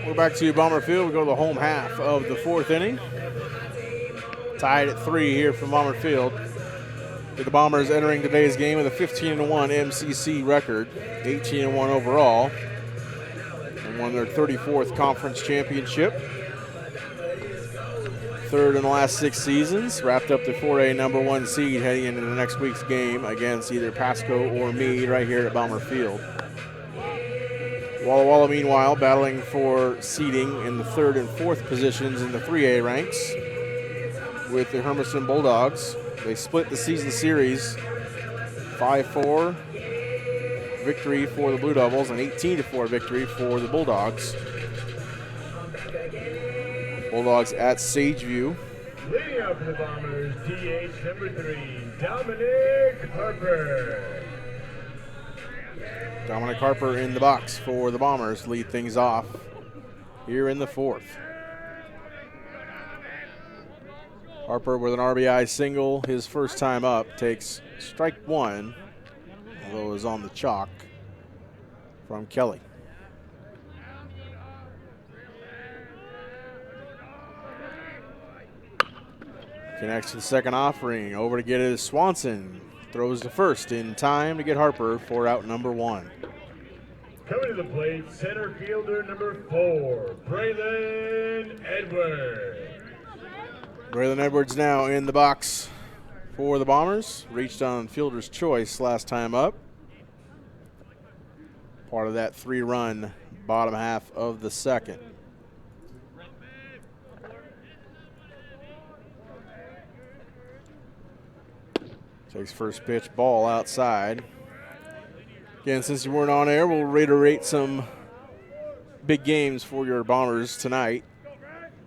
We're back to Bomber Field. We go to the home half of the 4th inning. Tied at 3 here from Bomber Field. The Bombers entering today's game with a 15-1 MCC record, 18-1 overall, and won their 34th conference championship. 3rd in the last 6 seasons. Wrapped up the 4A #1 seed heading into the next week's game against either Pasco or Meade right here at Bomber Field. Walla Walla, meanwhile, battling for seeding in the 3rd and 4th positions in the 3A ranks with the Hermiston Bulldogs. They split the season series 5-4 victory for the Blue Devils and 18-4 victory for the Bulldogs. Bulldogs at Sageview. Leading up for the Bombers, DH number 3, Dominic Harper. Dominic Harper in the box for the Bombers, lead things off here in the 4th. Harper with an RBI single, his first time up, takes strike 1, although it was on the chalk from Kelly. Connects to the second offering, over to get it is Swanson. Throws to first in time to get Harper for out number 1. Coming to the plate, center fielder number 4, Braylon Edwards. Braylon Edwards now in the box for the Bombers. Reached on fielder's choice last time up. Part of that 3-run bottom half of the 2nd. Takes first pitch, ball outside. Again, since you weren't on air, we'll reiterate some big games for your Bombers tonight.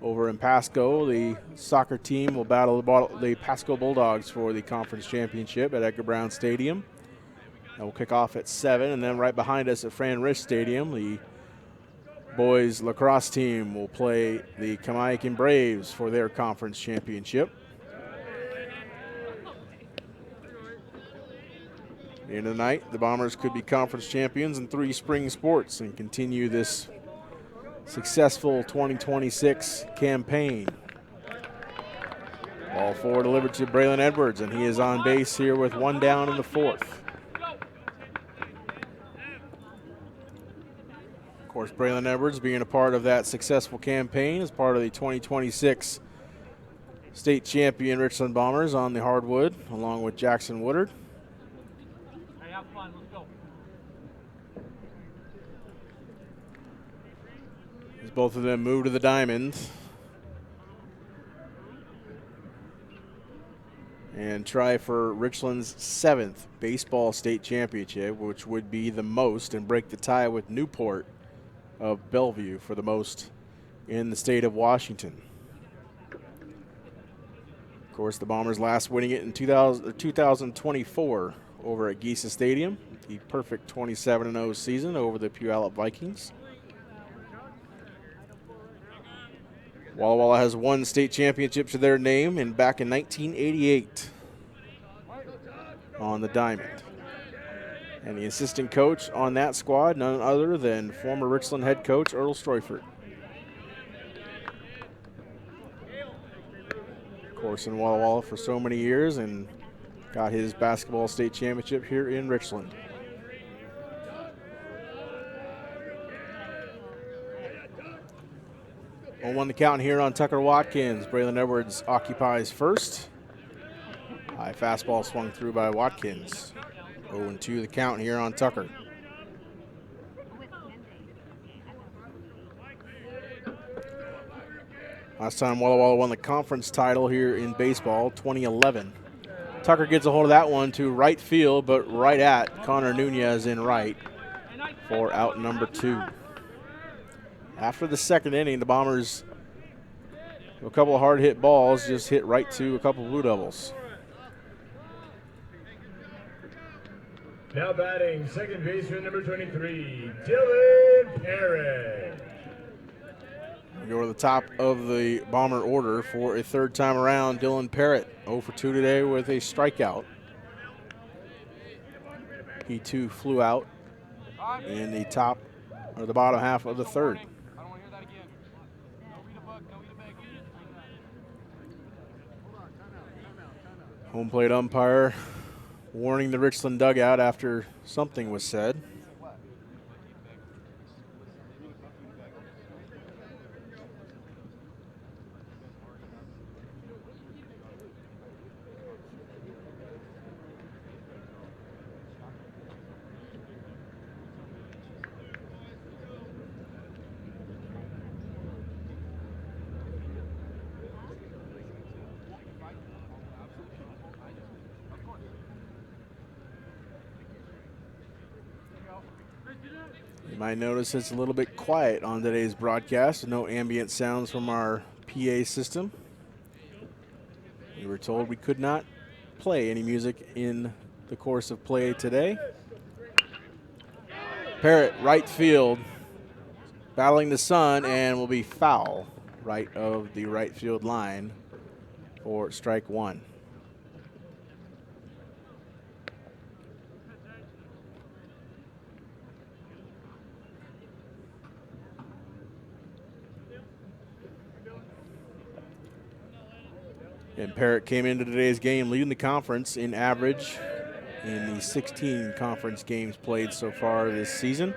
Over in Pasco, the soccer team will battle the Pasco Bulldogs for the conference championship at Edgar Brown Stadium. That will kick off at 7, and then right behind us at Fran Risch Stadium, the boys lacrosse team will play the Kamaikan Braves for their conference championship. At the end of the night, the Bombers could be conference champions in 3 spring sports and continue this successful 2026 campaign. Ball 4 delivered to Braylon Edwards, and he is on base here with 1 down in the 4th. Of course, Braylon Edwards being a part of that successful campaign as part of the 2026 state champion Richland Bombers on the hardwood, along with Jackson Woodard. Hey, have fun. Let's go. As both of them move to the diamond and try for Richland's 7th baseball state championship, which would be the most and break the tie with Newport of Bellevue for the most in the state of Washington. Of course, the Bombers last winning it in 2024 over at Geisa Stadium, the perfect 27-0 season over the Puyallup Vikings. Walla Walla has won state championships to their name and back in 1988 on the diamond. And the assistant coach on that squad, none other than former Richland head coach Earl Stroyford. Of course, in Walla Walla for so many years and got his basketball state championship here in Richland. 0-1 the count here on Tucker Watkins. Braylon Edwards occupies first. High fastball swung through by Watkins. 0-2 the count here on Tucker. Last time Walla Walla won the conference title here in baseball, 2011. Tucker gets a hold of that one to right field, but right at Connor Nunez in right for out number 2. After the second inning, the Bombers, a couple of hard hit balls, just hit right to a couple of Blue Devils. Now batting, second baseman number 23, Dylan Parrott. We go to the top of the Bomber order for a third time around. Dylan Parrott, 0 for 2 today with a strikeout. He too flew out in the top or the bottom half of the third. Home plate umpire warning the Richland dugout after something was said. You might notice it's a little bit quiet on today's broadcast. No ambient sounds from our PA system. We were told we could not play any music in the course of play today. Parrott, right field, battling the sun, and will be foul right of the right field line for strike 1. And Parrott came into today's game leading the conference in average in the 16 conference games played so far this season.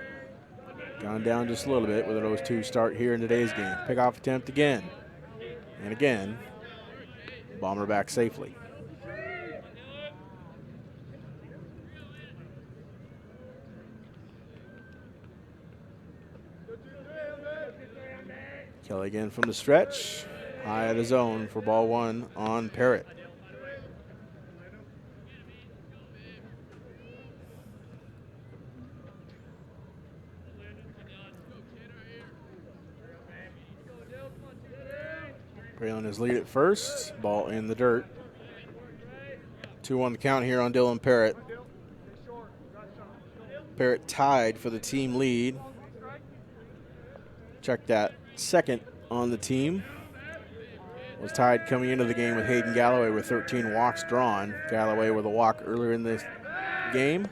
Gone down just a little bit with a 0-2 start here in today's game. Pickoff attempt again. And again, Bomber back safely. Kelly again from the stretch. High of the zone for ball 1 on Parrott. Braylon is lead at first. Ball in the dirt. 2-1 the count here on Dylan Parrott. Parrott tied for the team lead check that, second on the team. Was tied coming into the game with Hayden Galloway with 13 walks drawn. Galloway with a walk earlier in this game.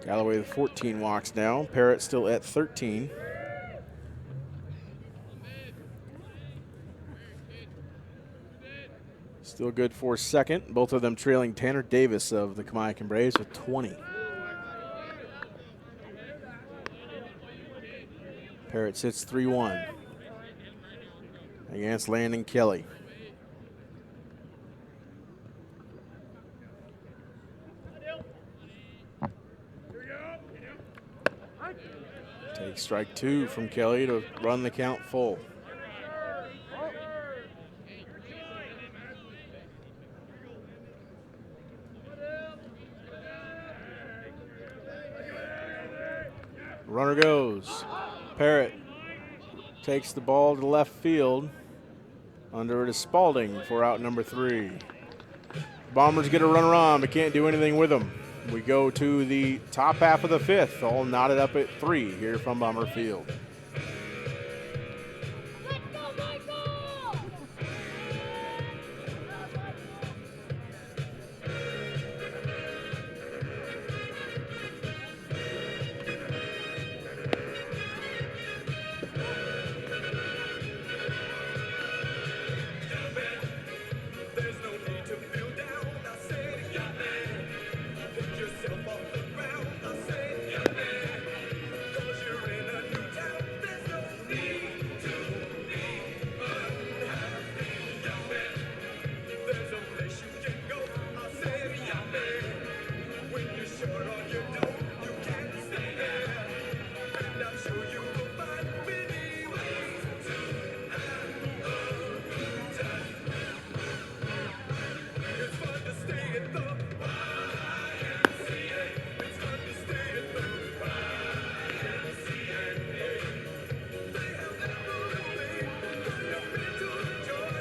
Galloway with 14 walks now. Parrott still at 13. Still good for second. Both of them trailing Tanner Davis of the Kamiakin Braves with 20. Parrott sits 3-1 against Landon Kelly. Take strike 2 from Kelly to run the count full. Runner goes. Parrott takes the ball to left field. Under it is Spalding for out number 3. Bombers get a runner on, but can't do anything with them. We go to the top half of the 5th, all knotted up at 3 here from Bomber Field.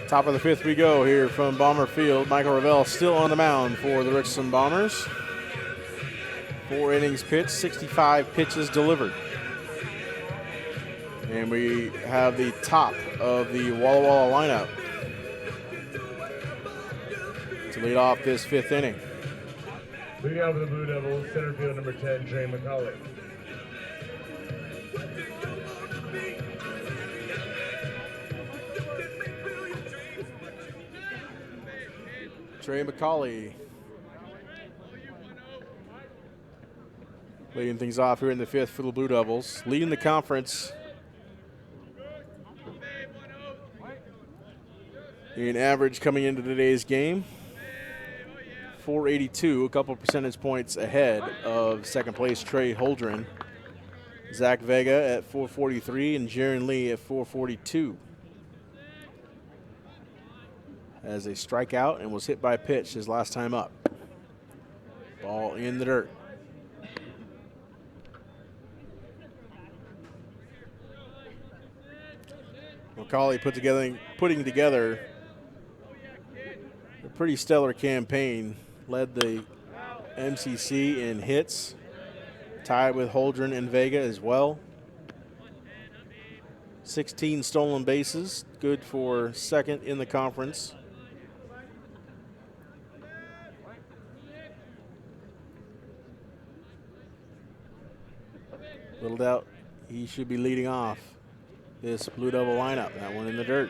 Top of the 5th we go here from Bomber Field. Michael Ravel still on the mound for the Richland Bombers. 4 innings pitched, 65 pitches delivered. And we have the top of the Walla Walla lineup to lead off this 5th inning. Leading out for the Blue Devils, center field number 10, Trey McCauley. Trey McCauley leading things off here in the 5th for the Blue Devils. Leading the conference in average coming into today's game. 482, a couple percentage points ahead of second place Trey Holdren. Zach Vega at 443 and Jaron Lee at 442. As a strikeout and was hit by a pitch his last time up. Ball in the dirt. McCauley putting together a pretty stellar campaign. Led the MCC in hits, tied with Holdren and Vega as well. 16 stolen bases, good for second in the conference. Little doubt he should be leading off this Blue Devil lineup. That one in the dirt.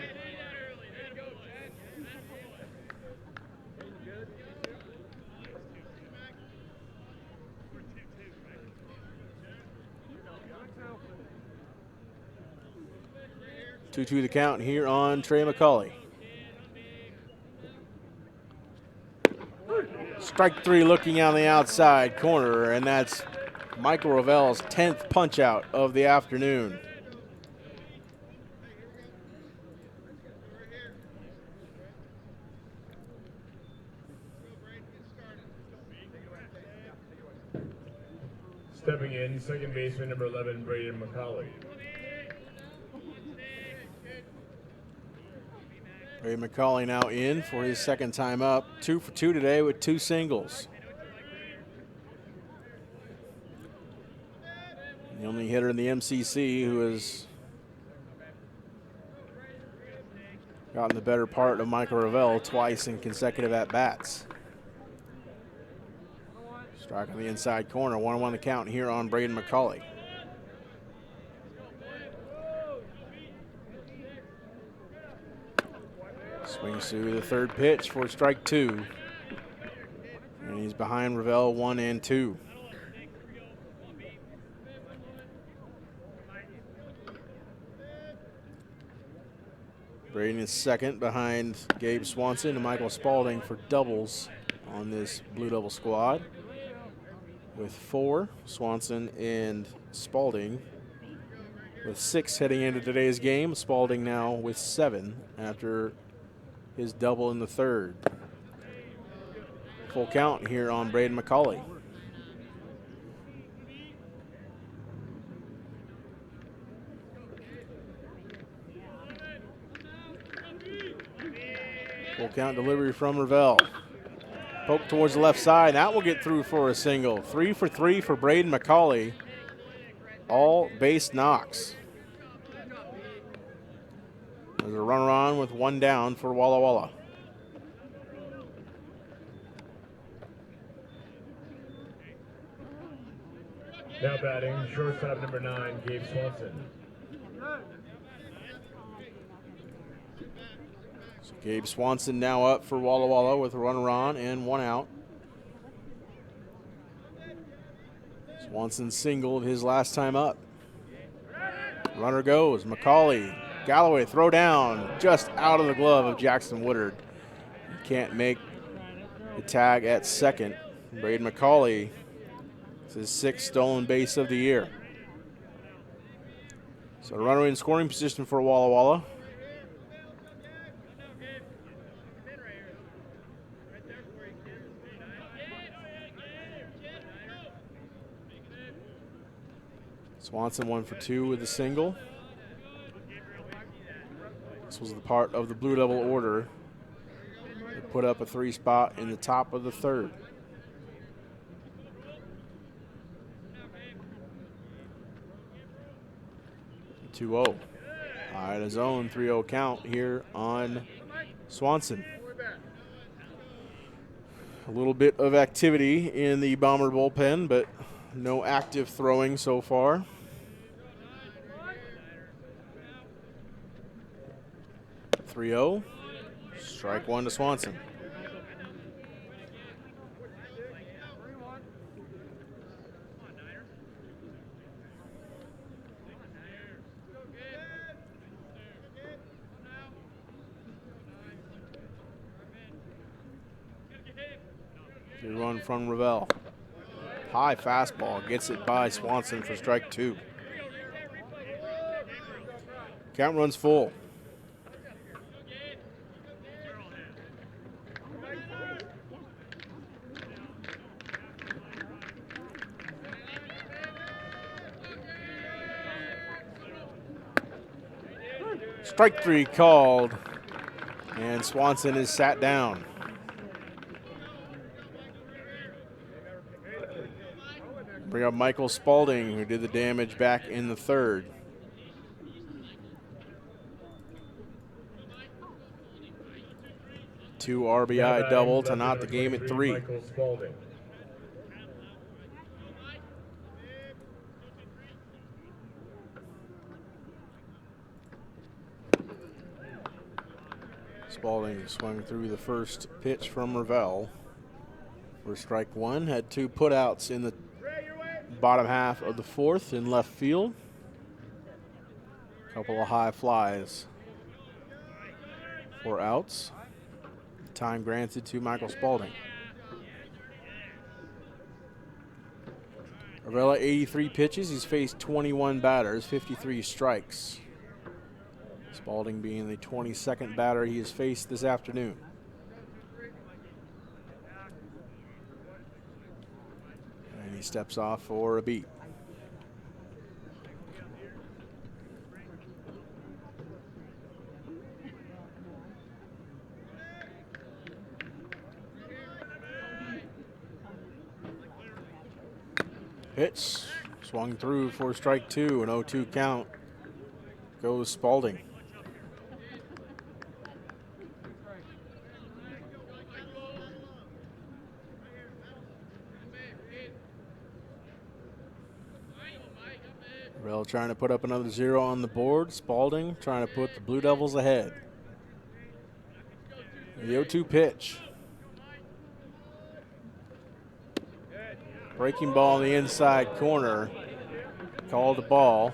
Two the count here on Trey McCauley. Strike 3 looking on the outside corner, and that's Michael Ravel's 10th punch out of the afternoon. Stepping in, second baseman number 11, Braden McCauley. Ray McCauley now in for his second time up. 2 for 2 today with 2 singles. He only hitter in the MCC, who has gotten the better part of Michael Ravel twice in consecutive at-bats. Strike on the inside corner, 1-1 the count here on Braden McCauley. Swings through the third pitch for strike 2. And he's behind Ravel 1-2. Braden is second behind Gabe Swanson and Michael Spaulding for doubles on this Blue Devil squad. With 4, Swanson and Spaulding with 6 heading into today's game. Spaulding now with 7 after his double in the third. Full count here on Braden McCauley. Full count delivery from Ravel. Poke towards the left side. That will get through for a single. 3 for 3 for Braden McCauley. All base knocks. There's a runner on with 1 down for Walla Walla. Now batting, shortstop number 9, Gabe Swanson. So Gabe Swanson now up for Walla Walla with a runner on and 1 out. Swanson singled his last time up. Runner goes. McCauley. Galloway throw down just out of the glove of Jackson Woodard. He can't make the tag at second. Braden McCauley. It's his 6th stolen base of the year. So runner in scoring position for Walla Walla. Swanson 1 for 2 with a single. This was the part of the Blue Devil order that put up a 3 spot in the top of the third. (2-0). High in his own 3-0 count here on Swanson. A little bit of activity in the Bomber bullpen, but no active throwing so far. (3-0). Strike 1 to Swanson. Good run from Ravel. High fastball gets it by Swanson for strike 2. Count runs full. Strike 3 called, and Swanson is sat down. Bring up Michael Spaulding, who did the damage back in the third. Two RBI double to knot the game at 3. Michael Spaulding. Spaulding swung through the first pitch from Ravel for strike 1. Had 2 putouts in the bottom half of the 4th in left field. Couple of high flies for outs. Time granted to Michael Spaulding. Ravel 83 pitches. He's faced 21 batters, 53 strikes. Spaulding being the 22nd batter he has faced this afternoon. And he steps off for a beat. Pitch, Swung through for strike 2, an 0-2 count. Goes Spalding. Ravel trying to put up another 0 on the board. Spalding trying to put the Blue Devils ahead. The 0-2 pitch. Breaking ball in the inside corner. Called a ball.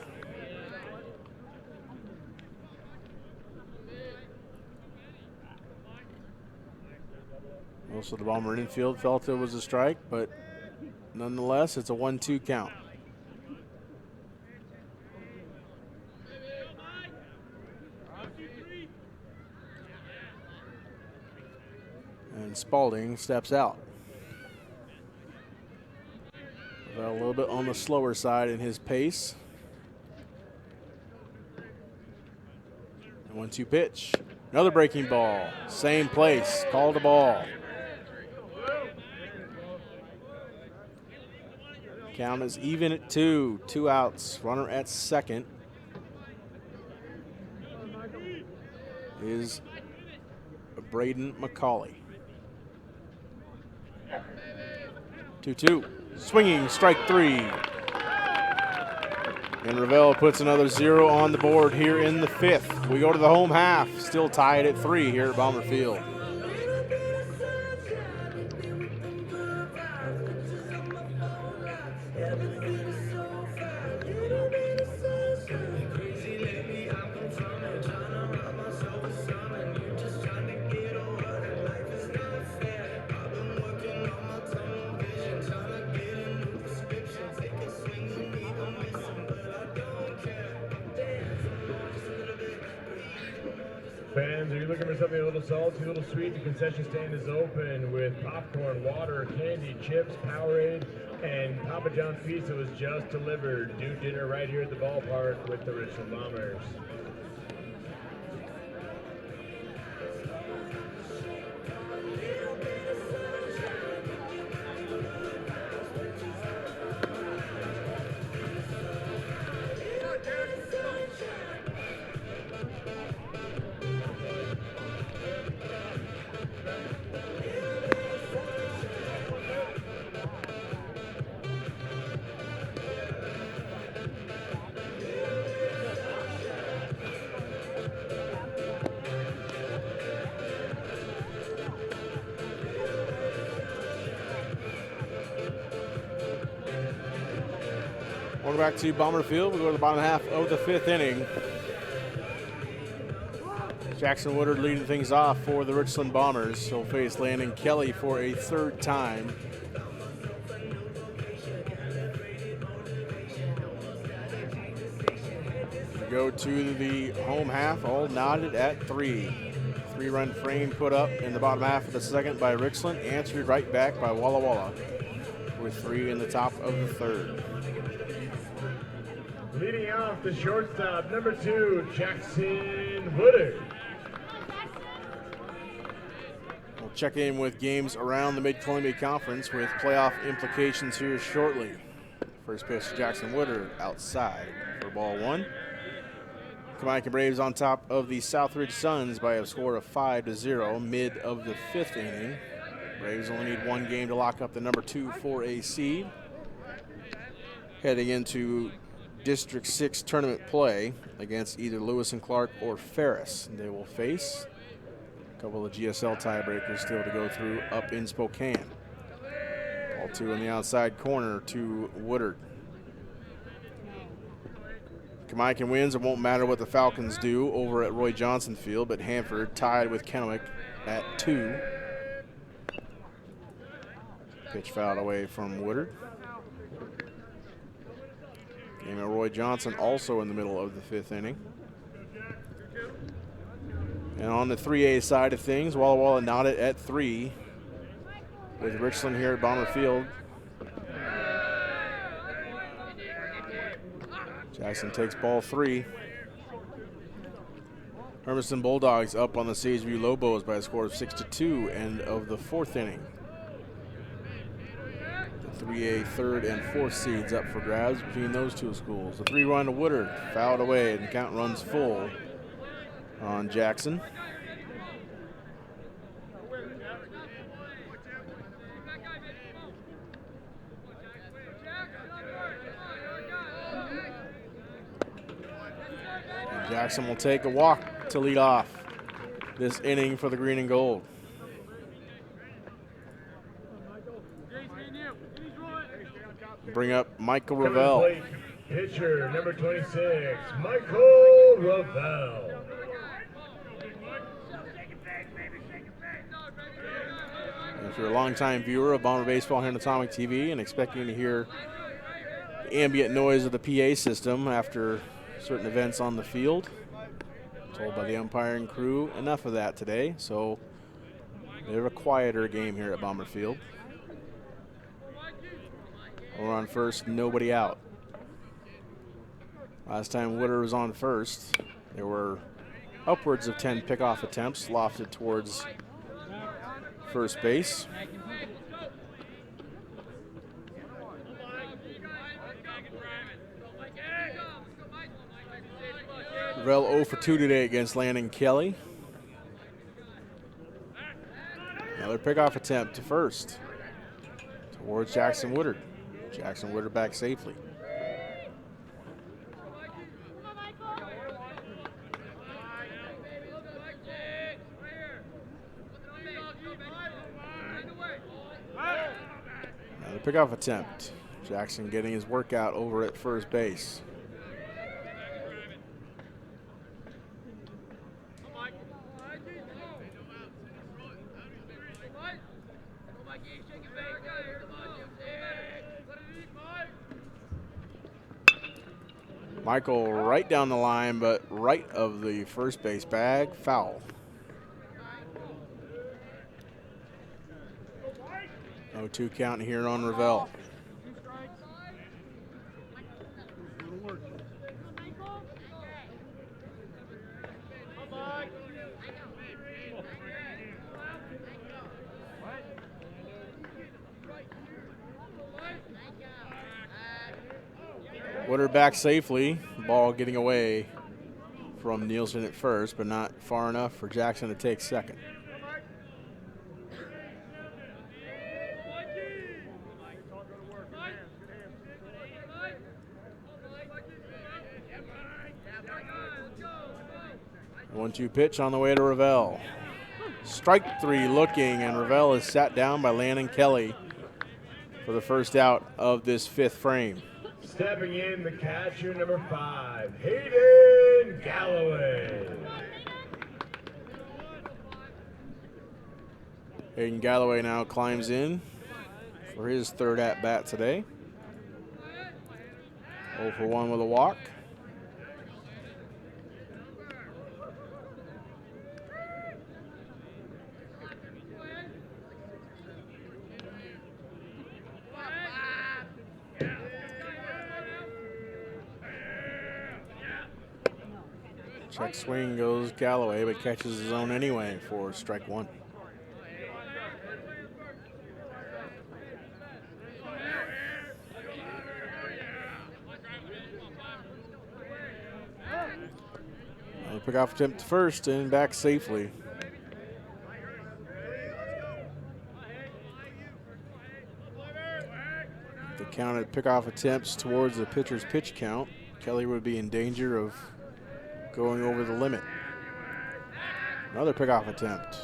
Most of the Bomber infield felt it was a strike, but nonetheless, it's a 1-2 count. And Spalding steps out. A little bit on the slower side in his pace. 1-2 pitch. Another breaking ball. Same place. Called a ball. Count is even at 2. 2 outs. Runner at second is Braden McCauley. 2-2. Swinging, strike 3. And Ravel puts another 0 on the board here in the 5th. We go to the home half. Still tied at 3 here at Bomber Field. Fans, are you looking for something a little salty, a little sweet? The concession stand is open with popcorn, water, candy, chips, Powerade, and Papa John's Pizza was just delivered. Do dinner right here at the ballpark with the Richland Bombers. Welcome back to Bomber Field. We go to the bottom half of the 5th inning. Jackson Woodard leading things off for the Richland Bombers. He'll face Landon Kelly for a 3rd time. We go to the home half, all knotted at 3. 3-run frame put up in the bottom half of the 2nd by Richland, answered right back by Walla Walla with 3 in the top of the 3rd. Leading off the shortstop, number 2, Jackson Woodard. We'll check in with games around the Mid-Columbia Conference with playoff implications here shortly. First pitch to Jackson Woodard outside for ball 1. Jamaica Braves on top of the Southridge Suns by a score of 5-0 mid of the 5th inning. Braves only need 1 game to lock up the number 2 4A seed. Heading into District 6 tournament play against either Lewis and Clark or Ferris. They will face a couple of GSL tiebreakers still to go through up in Spokane. Ball 2 in the outside corner to Woodard. Kamaikan wins. It won't matter what the Falcons do over at Roy Johnson Field, but Hanford tied with Kennewick at 2. Pitch fouled away from Woodard. Game at Roy Johnson also in the middle of the 5th inning. And on the 3A side of things, Walla Walla knotted at 3 with Richland here at Bomber Field. Jackson takes ball 3. Hermiston Bulldogs up on the Sageview Lobos by a score of 6-2, end of the 4th inning. The 3A third and fourth seeds up for grabs between those two schools. The 3-run to Woodard, fouled away, and count runs full on Jackson. And Jackson will take a walk to lead off this inning for the green and gold. Bring up Michael Ravel. Pitcher number 26, Michael Ravel. If you're a longtime viewer of Bomber Baseball here on Atomic TV and expecting to hear the ambient noise of the PA system after certain events on the field, told by the umpiring crew, enough of that today. So they're a quieter game here at Bomber Field. We're on first, nobody out. Last time Woodard was on first, there were upwards of 10 pickoff attempts lofted towards first base. Ravel 0 for 2 today against Landon Kelly. Another pickoff attempt to first towards Jackson Woodard. Jackson Woodard back safely. Another pickoff attempt. Jackson getting his workout over at first base. Michael right down the line, but right of the first base bag, foul. 0-2 count here on Ravel. Woodard back safely. Ball getting away from Nielsen at first, but not far enough for Jackson to take second. One-two pitch on the way to Ravel. Strike three looking, and Ravel is sat down by Landon Kelly for the first out of this fifth frame. Stepping in, the catcher, number 5, Hayden Galloway. Hayden Galloway now climbs in for his third at-bat today. 0 for 1 with a walk. Check swing goes Galloway, but catches his own anyway for strike one. Pick off attempt to first and back safely. If they counted pickoff attempts towards the pitcher's pitch count, Kelly would be in danger of going over the limit. Another pickoff attempt,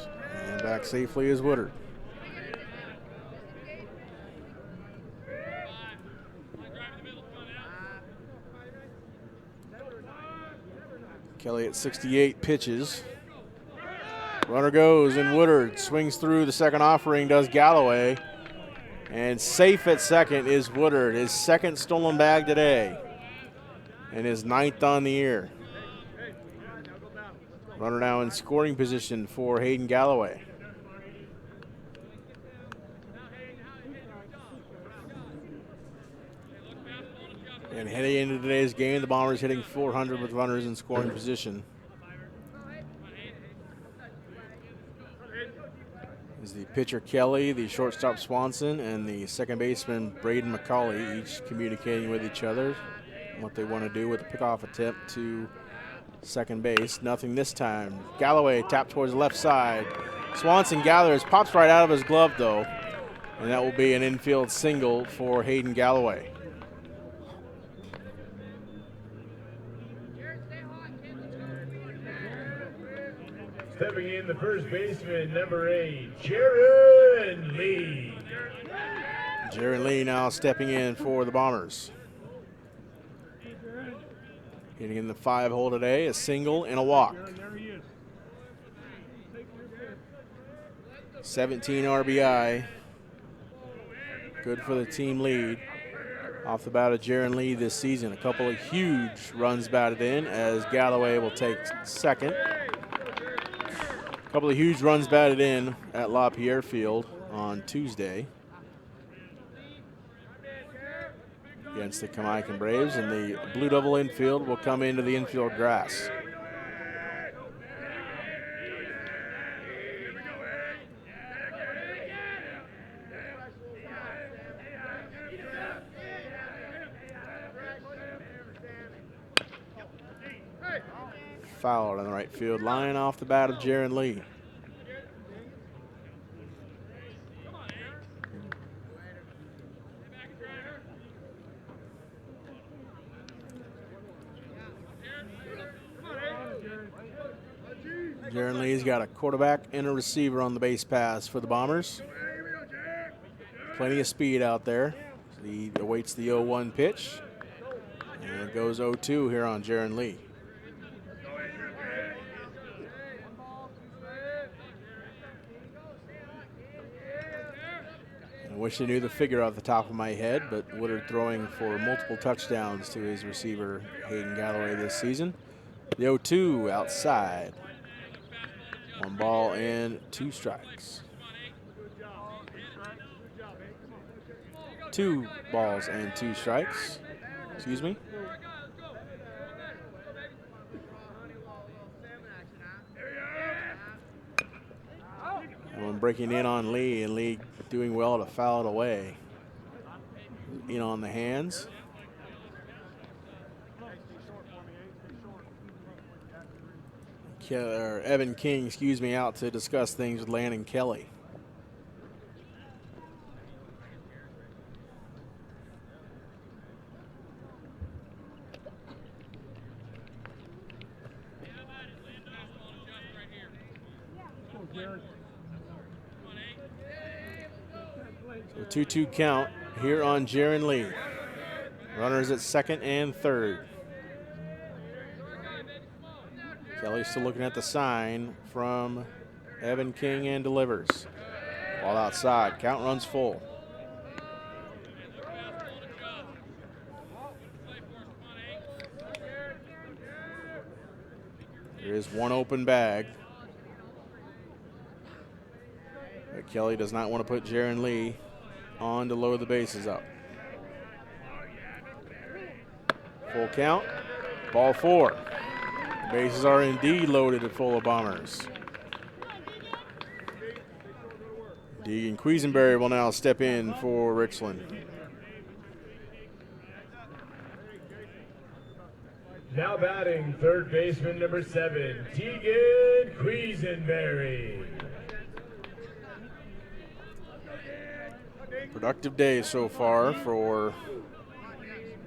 and back safely is Woodard. Kelly at 68 pitches. Runner goes, and Woodard swings through the second offering, does Galloway. And safe at second is Woodard, his second stolen bag today, and his 9th on the year. Runner now in scoring position for Hayden Galloway. And heading into today's game, the Bombers hitting .400 with runners in scoring position. Is the pitcher Kelly, the shortstop Swanson, and the second baseman Braden McCauley, each communicating with each other what they want to do with the pickoff attempt to second base. Nothing this time. Galloway tapped towards the left side. Swanson gathers, pops right out of his glove though, and that will be an infield single for Hayden Galloway. Stepping in the first baseman, number 8, Jaron Lee. Jaron Lee now stepping in for the Bombers. Hitting in the 5-hole today, a single and a walk. 17 RBI. Good for the team lead. Off the bat of Jaron Lee this season. A couple of huge runs batted in as Galloway will take second. A couple of huge runs batted in at LaPierre Field on Tuesday against the Jamaican Braves, and the Blue Devil infield will come into the infield grass. Foul on the right field line off the bat of Jaron Lee. Jaron Lee's got a quarterback and a receiver on the base pass for the Bombers. Plenty of speed out there. He awaits the 0-1 pitch. And it goes 0-2 here on Jaron Lee. I wish I knew the figure off the top of my head, but Woodard throwing for multiple touchdowns to his receiver, Hayden Galloway, this season. The 0-2 outside. 1 ball and 2 strikes. 2 balls and 2 strikes. Excuse me. One breaking in on Lee, and Lee doing well to foul it away. In on the hands. Evan King, excuse me, out to discuss things with Landon Kelly. So 2-2 count here on Jaron Lee. Runners at second and third. Kelly's still looking at the sign from Evan King and delivers. Ball outside. Count runs full. There is one open bag. But Kelly does not want to put Jaron Lee on to load the bases up. Full count. Ball 4. Bases are indeed loaded at full of Bombers. Deegan Quisenberry will now step in for Richland. Now batting, third baseman number 7, Deegan Quisenberry. Productive day so far for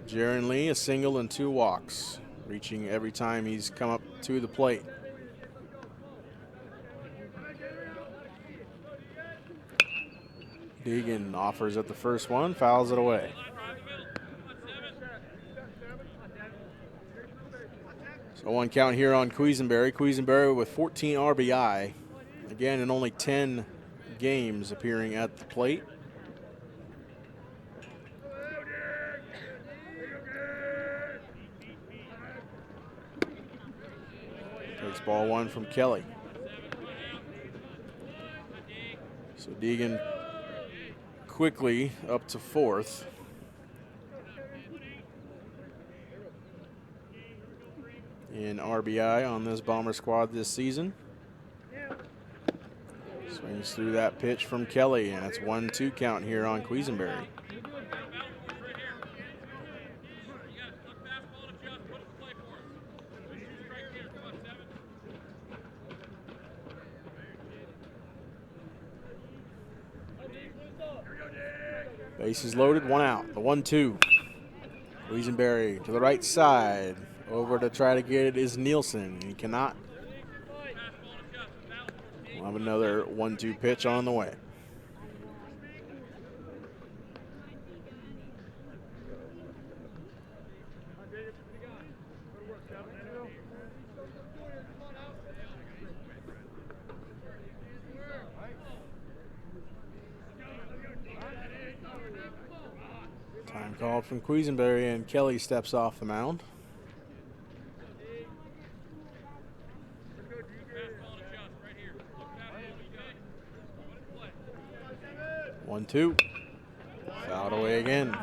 Jaron Lee, a single and 2 walks, reaching every time he's come up to the plate. Deegan offers at the first one, fouls it away. So 1 count here on Quisenberry. Quisenberry with 14 RBI, again in only 10 games appearing at the plate. Takes ball 1 from Kelly. So Deegan quickly up to 4th. In RBI on this Bomber squad this season. Swings through that pitch from Kelly, and it's 1-2 count here on Quisenberry. Bases loaded, 1 out. The 1-2. Quisenberry to the right side. Over to try to get it is Nielsen. He cannot. We'll have another 1-2 pitch on the way. Time called from Quisenberry, and Kelly steps off the mound. One, two. Fouled away again.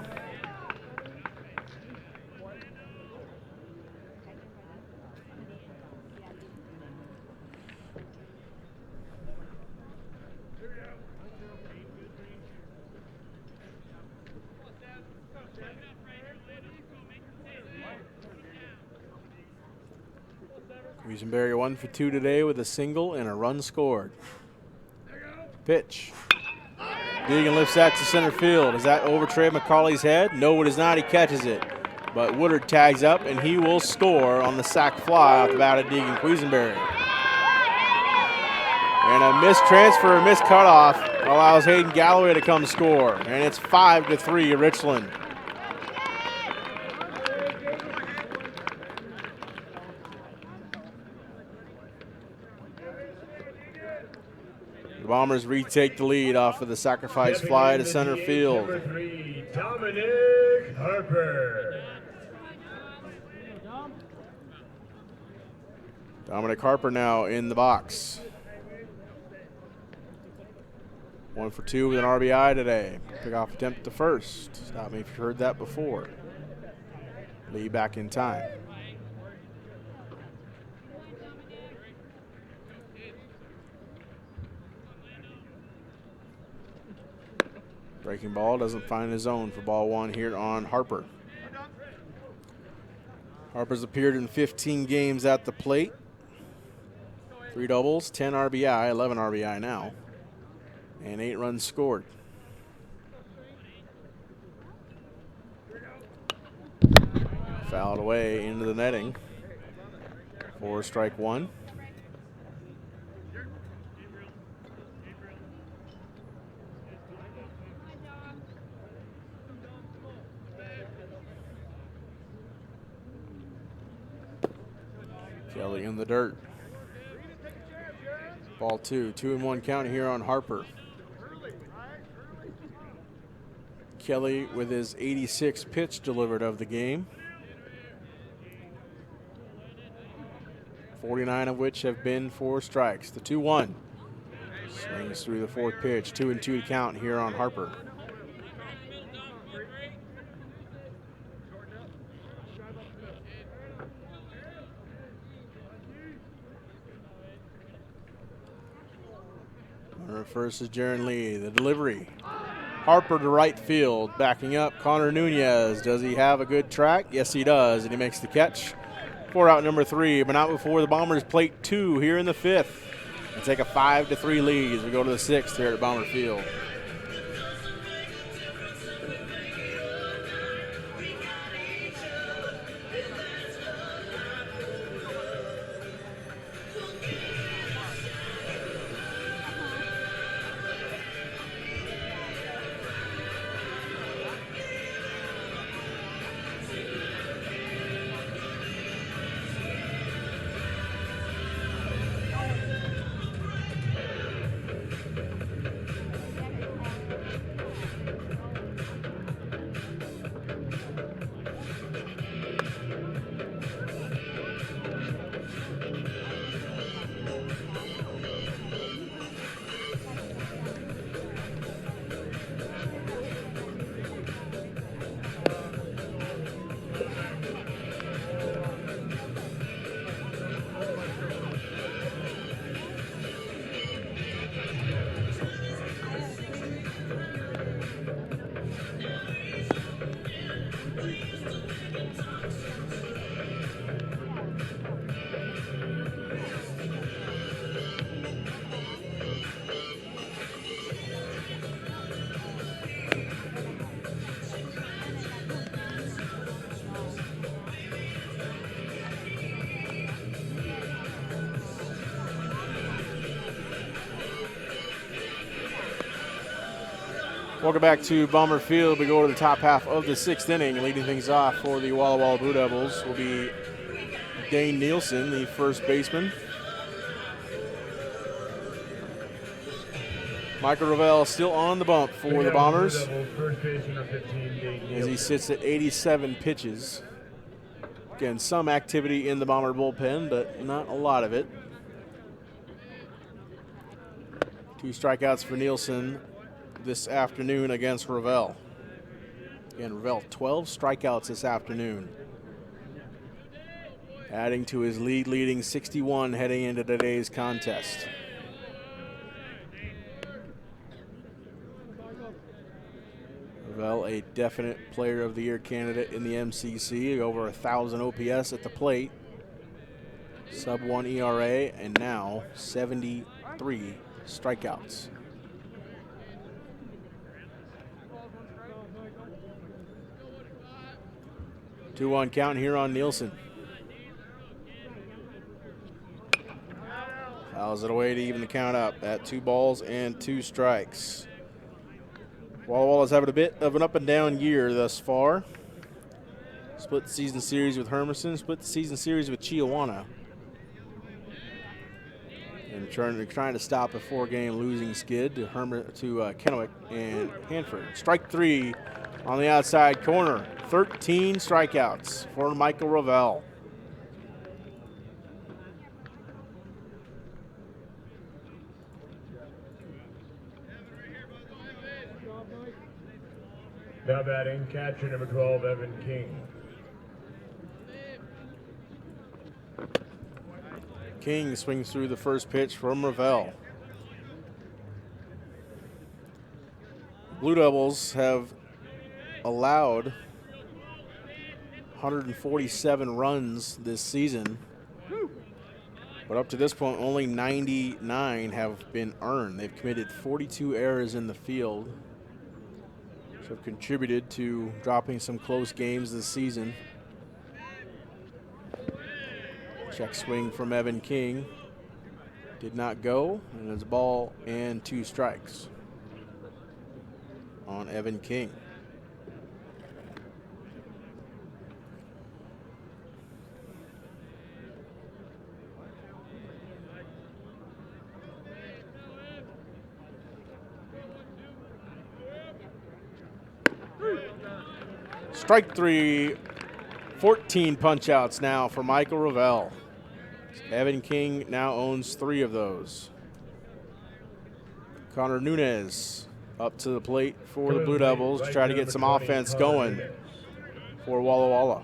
Quisenberry 1 for 2 today with a single and a run scored. Pitch. Deegan lifts that to center field. Is that over Trey McCauley's head? No, it is not. He catches it. But Woodard tags up, and he will score on the sac fly off the bat of Deegan Quisenberry. And a missed transfer, a missed cutoff allows Hayden Galloway to come score. And it's 5-3 Richland. The Bombers retake the lead off of the sacrifice fly to center field. Number 3, Dominic Harper. Dominic Harper now in the box. 1 for 2 with an RBI today. Pickoff attempt to first. Stop me if you've heard that before. Lee back in time. Breaking ball doesn't find his zone for ball 1 here on Harper. Harper's appeared in 15 games at the plate. 3 doubles, 10 RBI, 11 RBI now, and 8 runs scored. Fouled away into the netting for strike 1. Kelly in the dirt. Ball 2, 2-1 count here on Harper. Kelly with his 86th pitch delivered of the game. 49 of which have been for strikes. The 2-1. Swings through the 4th pitch. 2-2 count here on Harper. Runner first is Jaron Lee. The delivery. Harper to right field. Backing up, Connor Nunez. Does he have a good track? Yes, he does, and he makes the catch. 4 out number 3, but not before the Bombers plate 2 here in the 5th. And take a 5-3 lead as we go to the 6th here at Bomber Field. Welcome back to Bomber Field. We go to the top half of the 6th inning. Leading things off for the Walla Walla Blue Devils will be Dane Nielsen, the first baseman. Michael Ravel still on the bump for the Bombers as he sits at 87 pitches. Again, some activity in the Bomber bullpen, but not a lot of it. 2 strikeouts for Nielsen this afternoon against Ravel. Again, Ravel 12 strikeouts this afternoon, adding to his leading 61 heading into today's contest. Ravel, a definite Player of the Year candidate in the MCC, over 1,000 OPS at the plate, sub-1 ERA, and now 73 strikeouts. Two-one count here on Nielsen. Fouls it away to even the count up at 2 balls and 2 strikes. Walla Walla's having a bit of an up and down year thus far. Split the season series with Hermiston, split the season series with Chiawana. And trying to stop a 4-game losing skid to Kennewick and Hanford. Strike 3 on the outside corner. 13 strikeouts for Michael Ravel. Now batting, catcher number 12, Evan King. King swings through the first pitch from Ravel. Blue Devils have allowed 147 runs this season, but up to this point, only 99 have been earned. They've committed 42 errors in the field, which have contributed to dropping some close games this season. Check swing from Evan King did not go, and it's a ball and 2 strikes on Evan King. Strike 3, 14 punch-outs now for Michael Ravel. Evan King now owns 3 of those. Connor Nunez up to the plate for the Blue Devils to try to get some offense going for Walla Walla.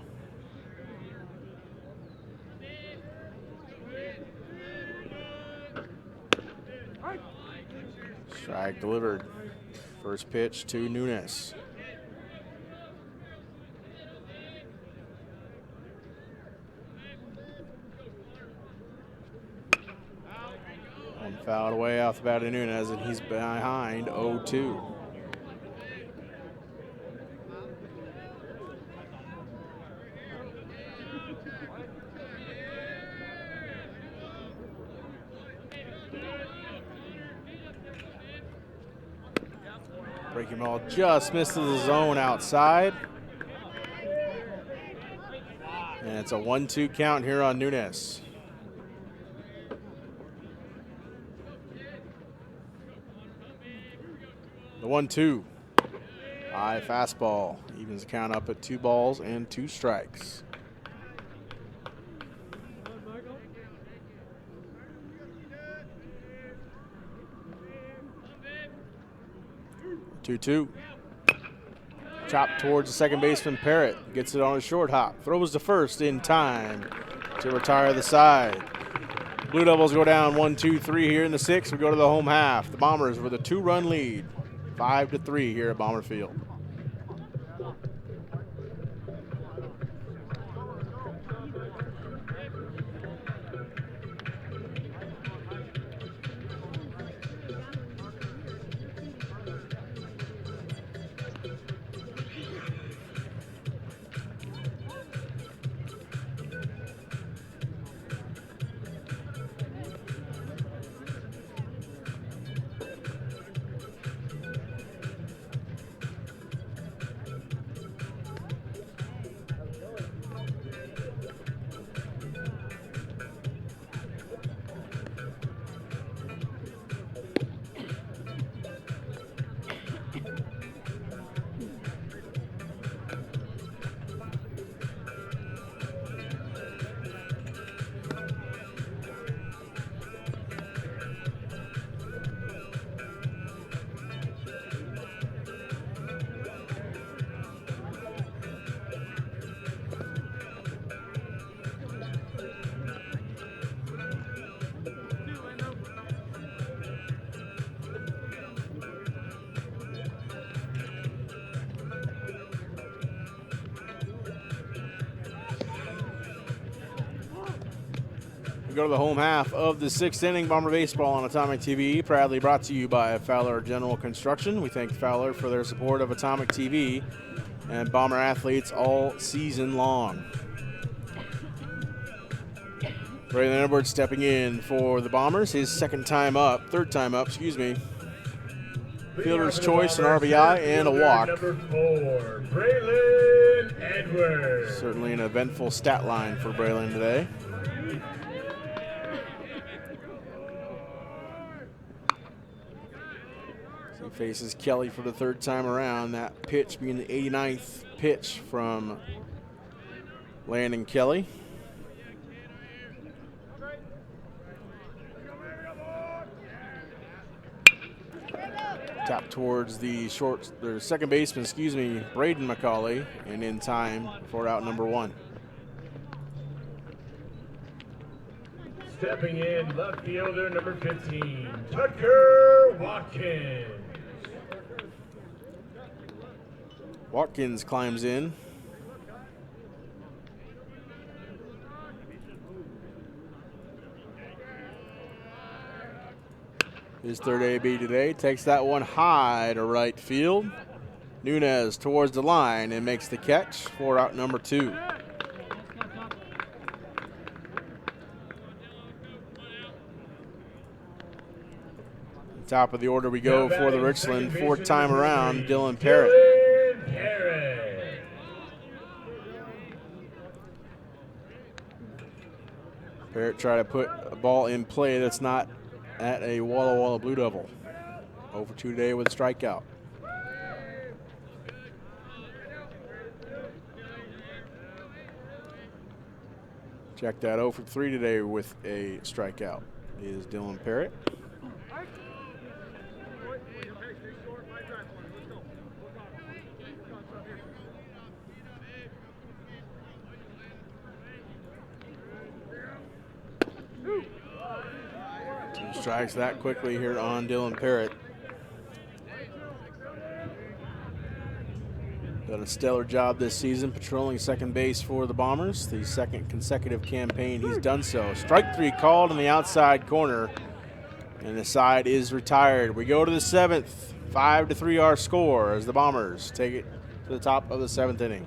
Strike delivered. First pitch to Nunez. Fouled away off the bat of Nunez, and he's behind 0-2. Breaking ball just misses the zone outside. And it's a 1-2 count here on Nunez. The 1-2. High fastball. Evens the count up at 2 balls and 2 strikes. Two. Chop towards the second baseman, Parrott. Gets it on a short hop. Throws to first in time to retire the side. Blue Devils go down 1-2-3 here in the 6th. We go to the home half. The Bombers with a 2-run lead. 5-3 here at Bomber Field. go to the home half of the 6th inning. Bomber Baseball on Atomic TV, proudly brought to you by Fowler General Construction. We thank Fowler for their support of Atomic TV and Bomber athletes all season long. Braylon Edwards stepping in for the Bombers, his third time up, excuse me. Fielder's choice, an RBI, and a walk. Number 4, Braylon Edwards. Certainly an eventful stat line for Braylon today. He faces Kelly for the 3rd time around. That pitch being the 89th pitch from Landon Kelly. Tap towards the second baseman, Braden McCauley, and in time for out number 1. Stepping in, left fielder number 15, Tucker Watkins. Watkins climbs in. His third AB today, takes that one high to right field. Nunez towards the line and makes the catch for out number 2. Top of the order we go for the Richland, 4th time around, Dylan Parrott. Parrott try to put a ball in play that's not at a Walla Walla Blue Devil. Over 2 today with a strikeout. Check that 0 for 3 today with a strikeout is Dylan Parrott. Strikes that quickly here on Dylan Parrott. Done a stellar job this season patrolling second base for the Bombers. The 2nd consecutive campaign he's done so. Strike 3 called in the outside corner, and the side is retired. We go to the 7th. 5-3 our score as the Bombers take it to the top of the 7th inning.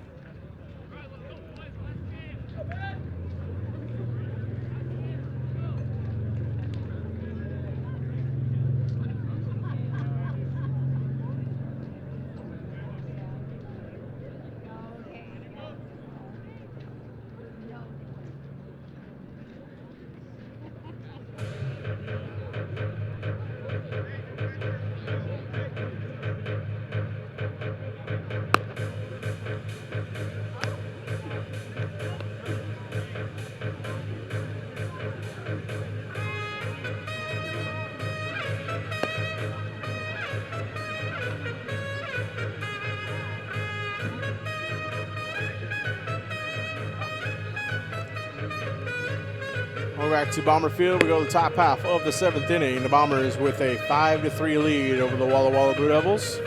We're back to Bomber Field. We go to the top half of the 7th inning. The Bombers with a 5-3 lead over the Walla Walla Blue Devils.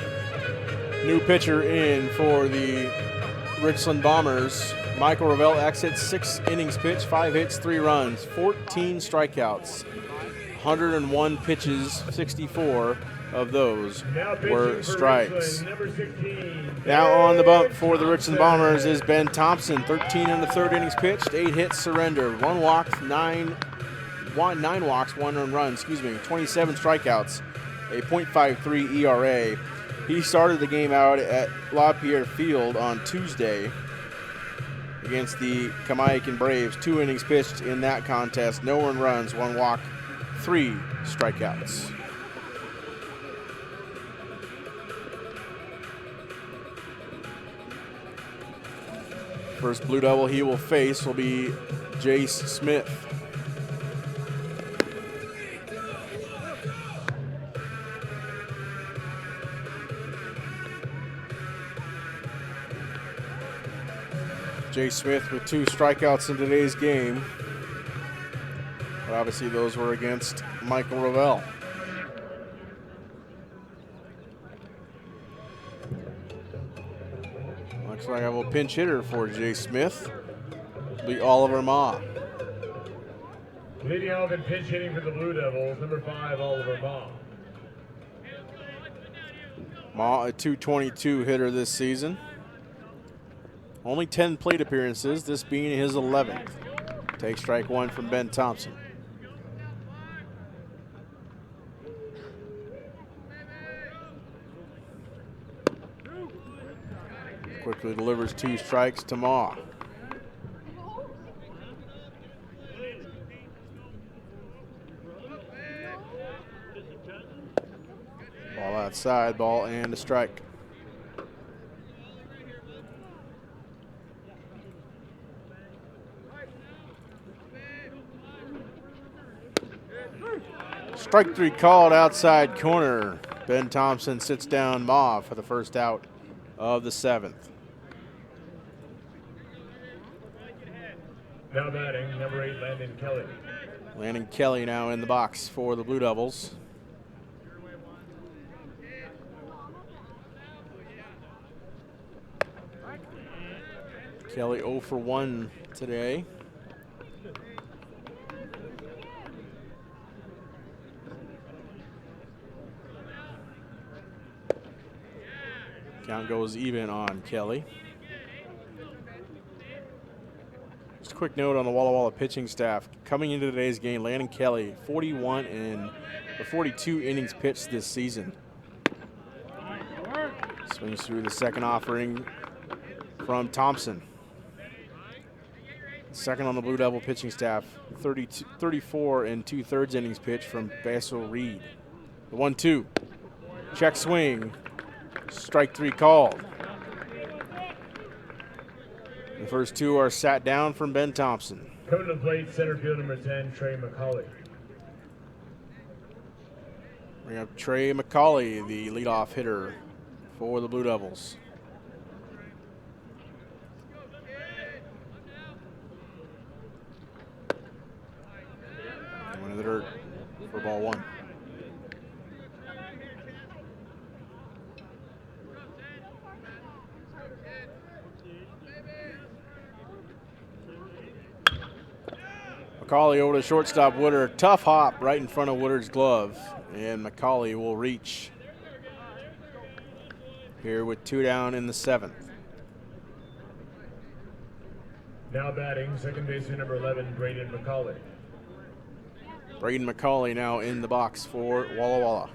New pitcher in for the Richland Bombers. Michael Ravel exits, 6 innings pitched, 5 hits, 3 runs, 14 strikeouts, 101 pitches, 64 of those were strikes. Now on the bump for the Richland Bombers is Ben Thompson. 13 in the 3rd innings pitched, 8 hits surrendered, 1 walk, 9 walks, 1 earned run, 27 strikeouts, a .53 ERA. He started the game out at LaPierre Field on Tuesday against the Kamaikan Braves. 2 innings pitched in that contest, no earned runs, 1 walk, 3 strikeouts. First Blue Devil he will face will be Jace Smith. Jace Smith with 2 strikeouts in today's game. But obviously those were against Michael Ravel. Looks like I have a pinch hitter for Jay Smith. It'll be Oliver Ma. Leading off in pitch hitting for the Blue Devils, number 5, Oliver Ma. Ma, a .222 hitter this season. Only 10 plate appearances, this being his 11th. Take strike one from Ben Thompson. Quickly delivers 2 strikes to Ma. Ball outside, ball and a strike. Strike 3 called outside corner. Ben Thompson sits down Ma for the first out of the 7th. Now batting, number 8, Landon Kelly. Landon Kelly now in the box for the Blue Devils. Kelly 0 for 1 today. Count goes even on Kelly. Just a quick note on the Walla Walla pitching staff. Coming into today's game, Landon Kelly, 41 and 42 innings pitched this season. Swings through the second offering from Thompson. Second on the Blue Devil pitching staff, 34 and 2/3 innings pitched from Basil Reed. The 1-2, check swing, strike 3 called. The first 2 are sat down from Ben Thompson. Coming to the plate, center field number 10, Trey McCauley. Bring up Trey McCauley, the leadoff hitter for the Blue Devils. One in the dirt for ball 1. McCauley over to shortstop Woodard. Tough hop right in front of Woodard's glove. And McCauley will reach here with 2 down in the 7th. Now batting, second baseman number 11, Braden McCauley. Braden McCauley now in the box for Walla Walla.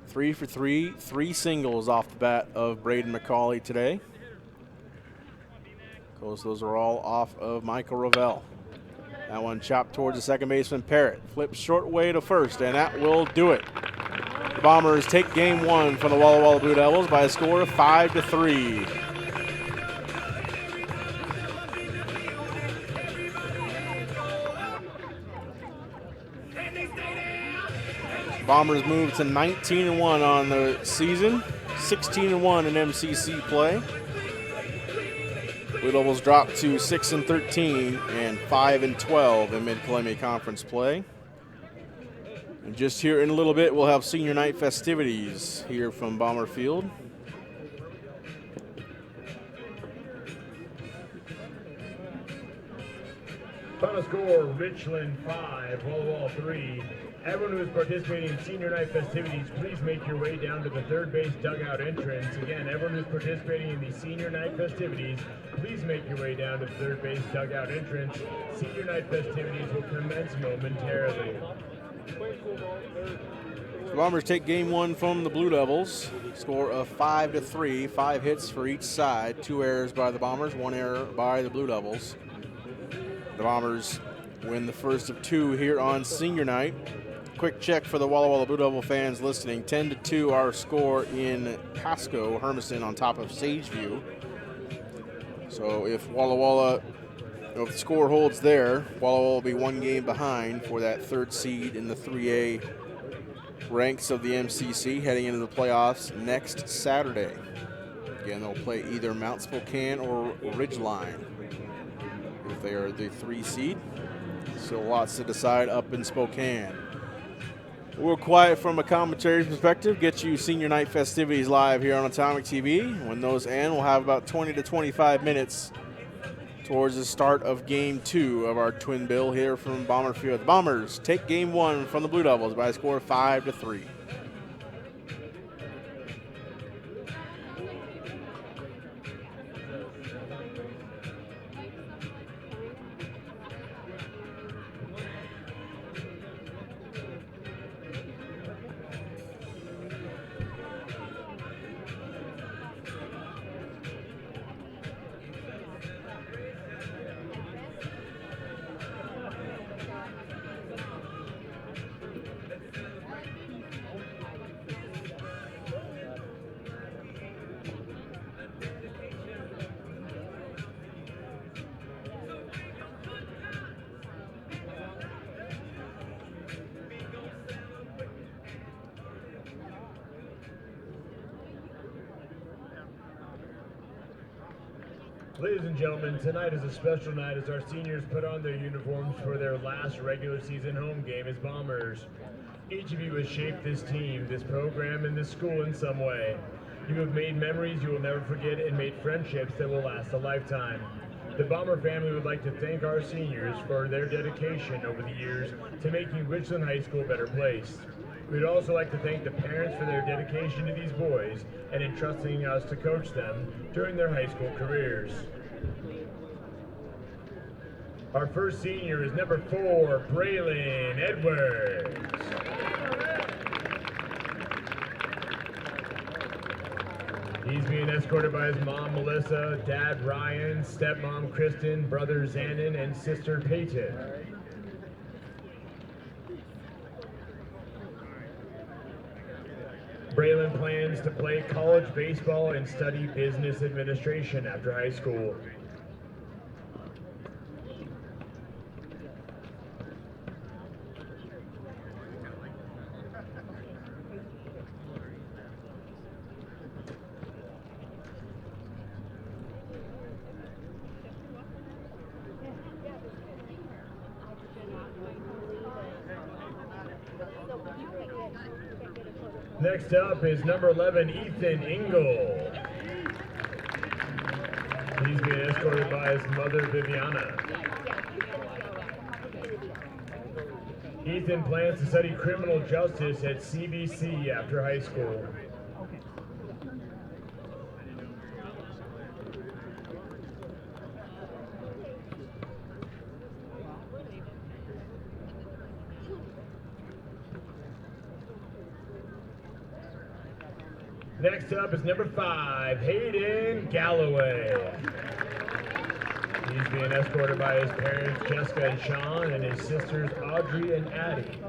3 for 3, 3 singles off the bat of Braden McCauley today. Of course, those are all off of Michael Ravel. That one chopped towards the second baseman, Parrott. Flips short way to first, and that will do it. The Bombers take game 1 from the Walla Walla Blue Devils by a score of 5-3. Bombers move to 19-1 on the season, 16-1 in MCC play. Blue Devils drop to 6-13 and 5-12 in Mid-Columbia Conference play. And just here in a little bit, we'll have senior night festivities here from Bomber Field. Final score, Richland 5, Walla Walla 3. Everyone who is participating in senior night festivities, please make your way down to the third base dugout entrance. Again, everyone who's participating in the senior night festivities, please make your way down to the third base dugout entrance. Senior night festivities will commence momentarily. The Bombers take game 1 from the Blue Devils. Score of 5-3, 5 hits for each side, 2 errors by the Bombers, 1 error by the Blue Devils. The Bombers win the first of 2 here on senior night. Quick check for the Walla Walla Blue Devil fans listening. 10-2 our score in Pasco, Hermiston on top of Sageview. So if if the score holds there, Walla Walla will be 1 game behind for that 3rd seed in the 3A ranks of the MCC heading into the playoffs next Saturday. Again, they'll play either Mount Spokane or Ridgeline if they are the 3 seed. Still lots to decide up in Spokane. We're quiet from a commentary perspective. Get you senior night festivities live here on Atomic TV. When those end, we'll have about 20 to 25 minutes towards the start of Game 2 of our twin bill here from Bomber Field. The Bombers take Game 1 from the Blue Devils by a score of 5-3. Ladies and gentlemen, tonight is a special night as our seniors put on their uniforms for their last regular season home game as Bombers. Each of you has shaped this team, this program, and this school in some way. You have made memories you will never forget and made friendships that will last a lifetime. The Bomber family would like to thank our seniors for their dedication over the years to making Richland High School a better place. We'd also like to thank the parents for their dedication to these boys and entrusting us to coach them during their high school careers. Our first senior is number 4, Braylon Edwards. He's being escorted by his mom, Melissa, dad, Ryan, stepmom, Kristen, brother, Zanon, and sister, Peyton. Braylon plans to play college baseball and study business administration after high school. Next up is number 11, Ethan Engel. He's being escorted by his mother, Viviana. Ethan plans to study criminal justice at CBC after high school. Next up is number 5, Hayden Galloway. He's being escorted by his parents, Jessica and Sean, and his sisters, Audrey and Addie.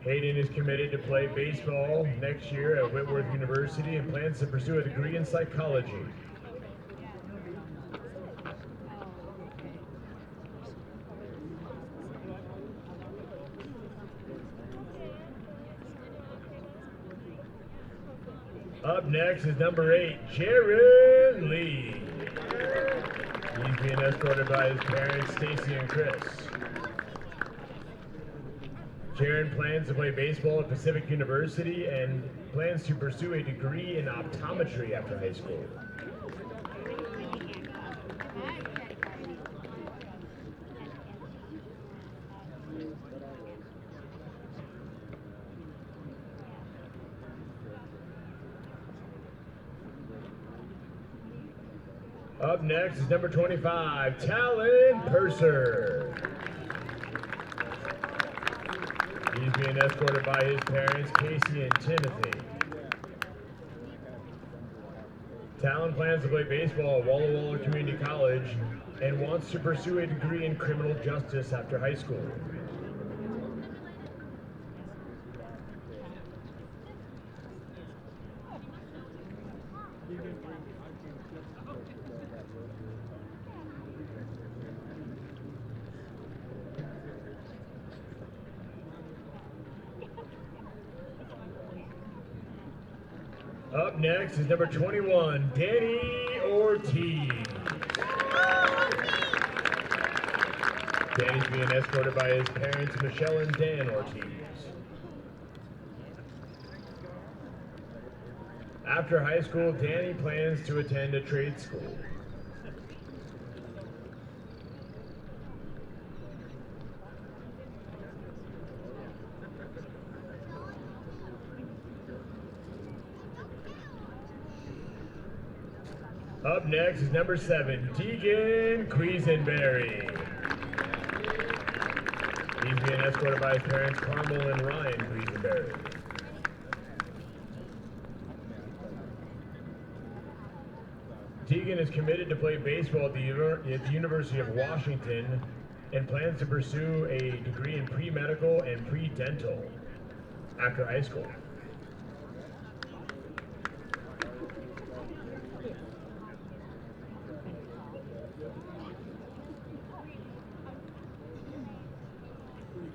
Hayden is committed to play baseball next year at Whitworth University and plans to pursue a degree in psychology. Up next is number 8, Jared Lee. He's being escorted by his parents, Stacy and Chris. Jared plans to play baseball at Pacific University and plans to pursue a degree in optometry after high school. Up next is number 25, Talon Purser. He's being escorted by his parents, Casey and Timothy. Talon plans to play baseball at Walla Walla Community College and wants to pursue a degree in criminal justice after high school. Up next is number 21, Danny Ortiz. Danny's being escorted by his parents, Michelle and Dan Ortiz. After high school, Danny plans to attend a trade school. Up next is number 7, Tegan Quisenberry. He's being escorted by his parents, Carmel and Ryan Quisenberry. Tegan is committed to play baseball at the University of Washington and plans to pursue a degree in pre-medical and pre-dental after high school.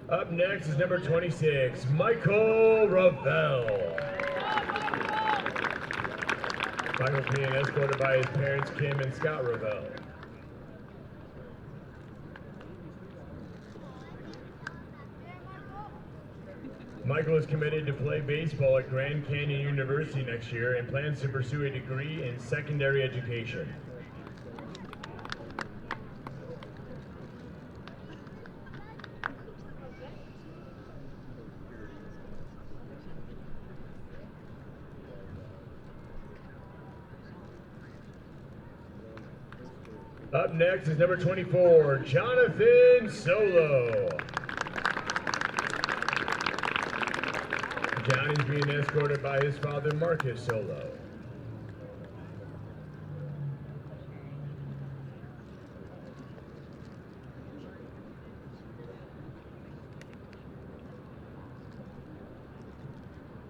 Up next is number 26, Michael Ravel. Michael's being escorted by his parents, Kim and Scott Ravel. Michael is committed to play baseball at Grand Canyon University next year and plans to pursue a degree in secondary education. Up next is number 24, Jonathan Solo. Johnny's being escorted by his father, Marcus Solo.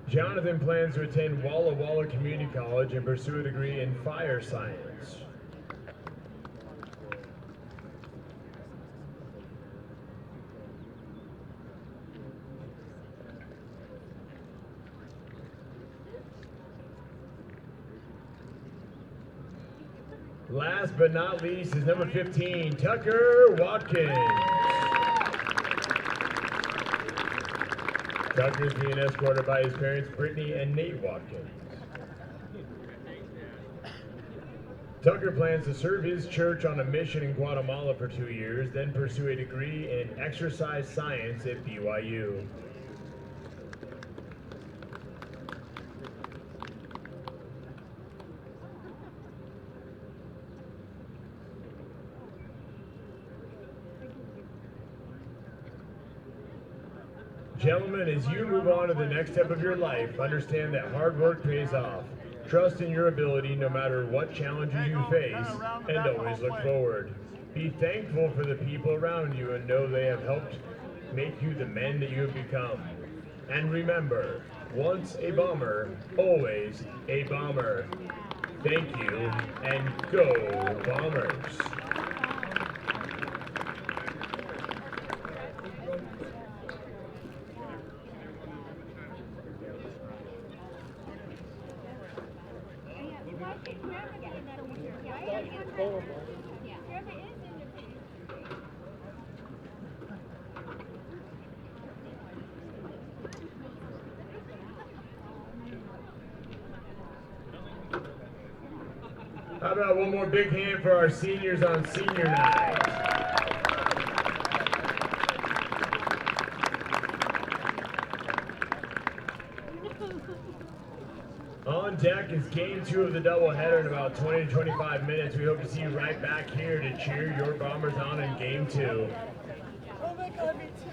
Jonathan plans to attend Walla Walla Community College and pursue a degree in fire science. Last but not least is number 15, Tucker Watkins. Tucker's being escorted by his parents, Brittany and Nate Watkins. Tucker plans to serve his church on a mission in Guatemala for 2 years, then pursue a degree in exercise science at BYU. Gentlemen, as you move on to the next step of your life, understand that hard work pays off. Trust in your ability no matter what challenges you face, and always look forward. Be thankful for the people around you and know they have helped make you the men that you have become. And remember, once a Bomber, always a Bomber. Thank you, and go Bombers! How about one more big hand for our seniors on senior night? On deck is game 2 of the doubleheader in about 20 to 25 minutes. We hope to see you right back here to cheer your Bombers on in game 2. Oh my God, me too.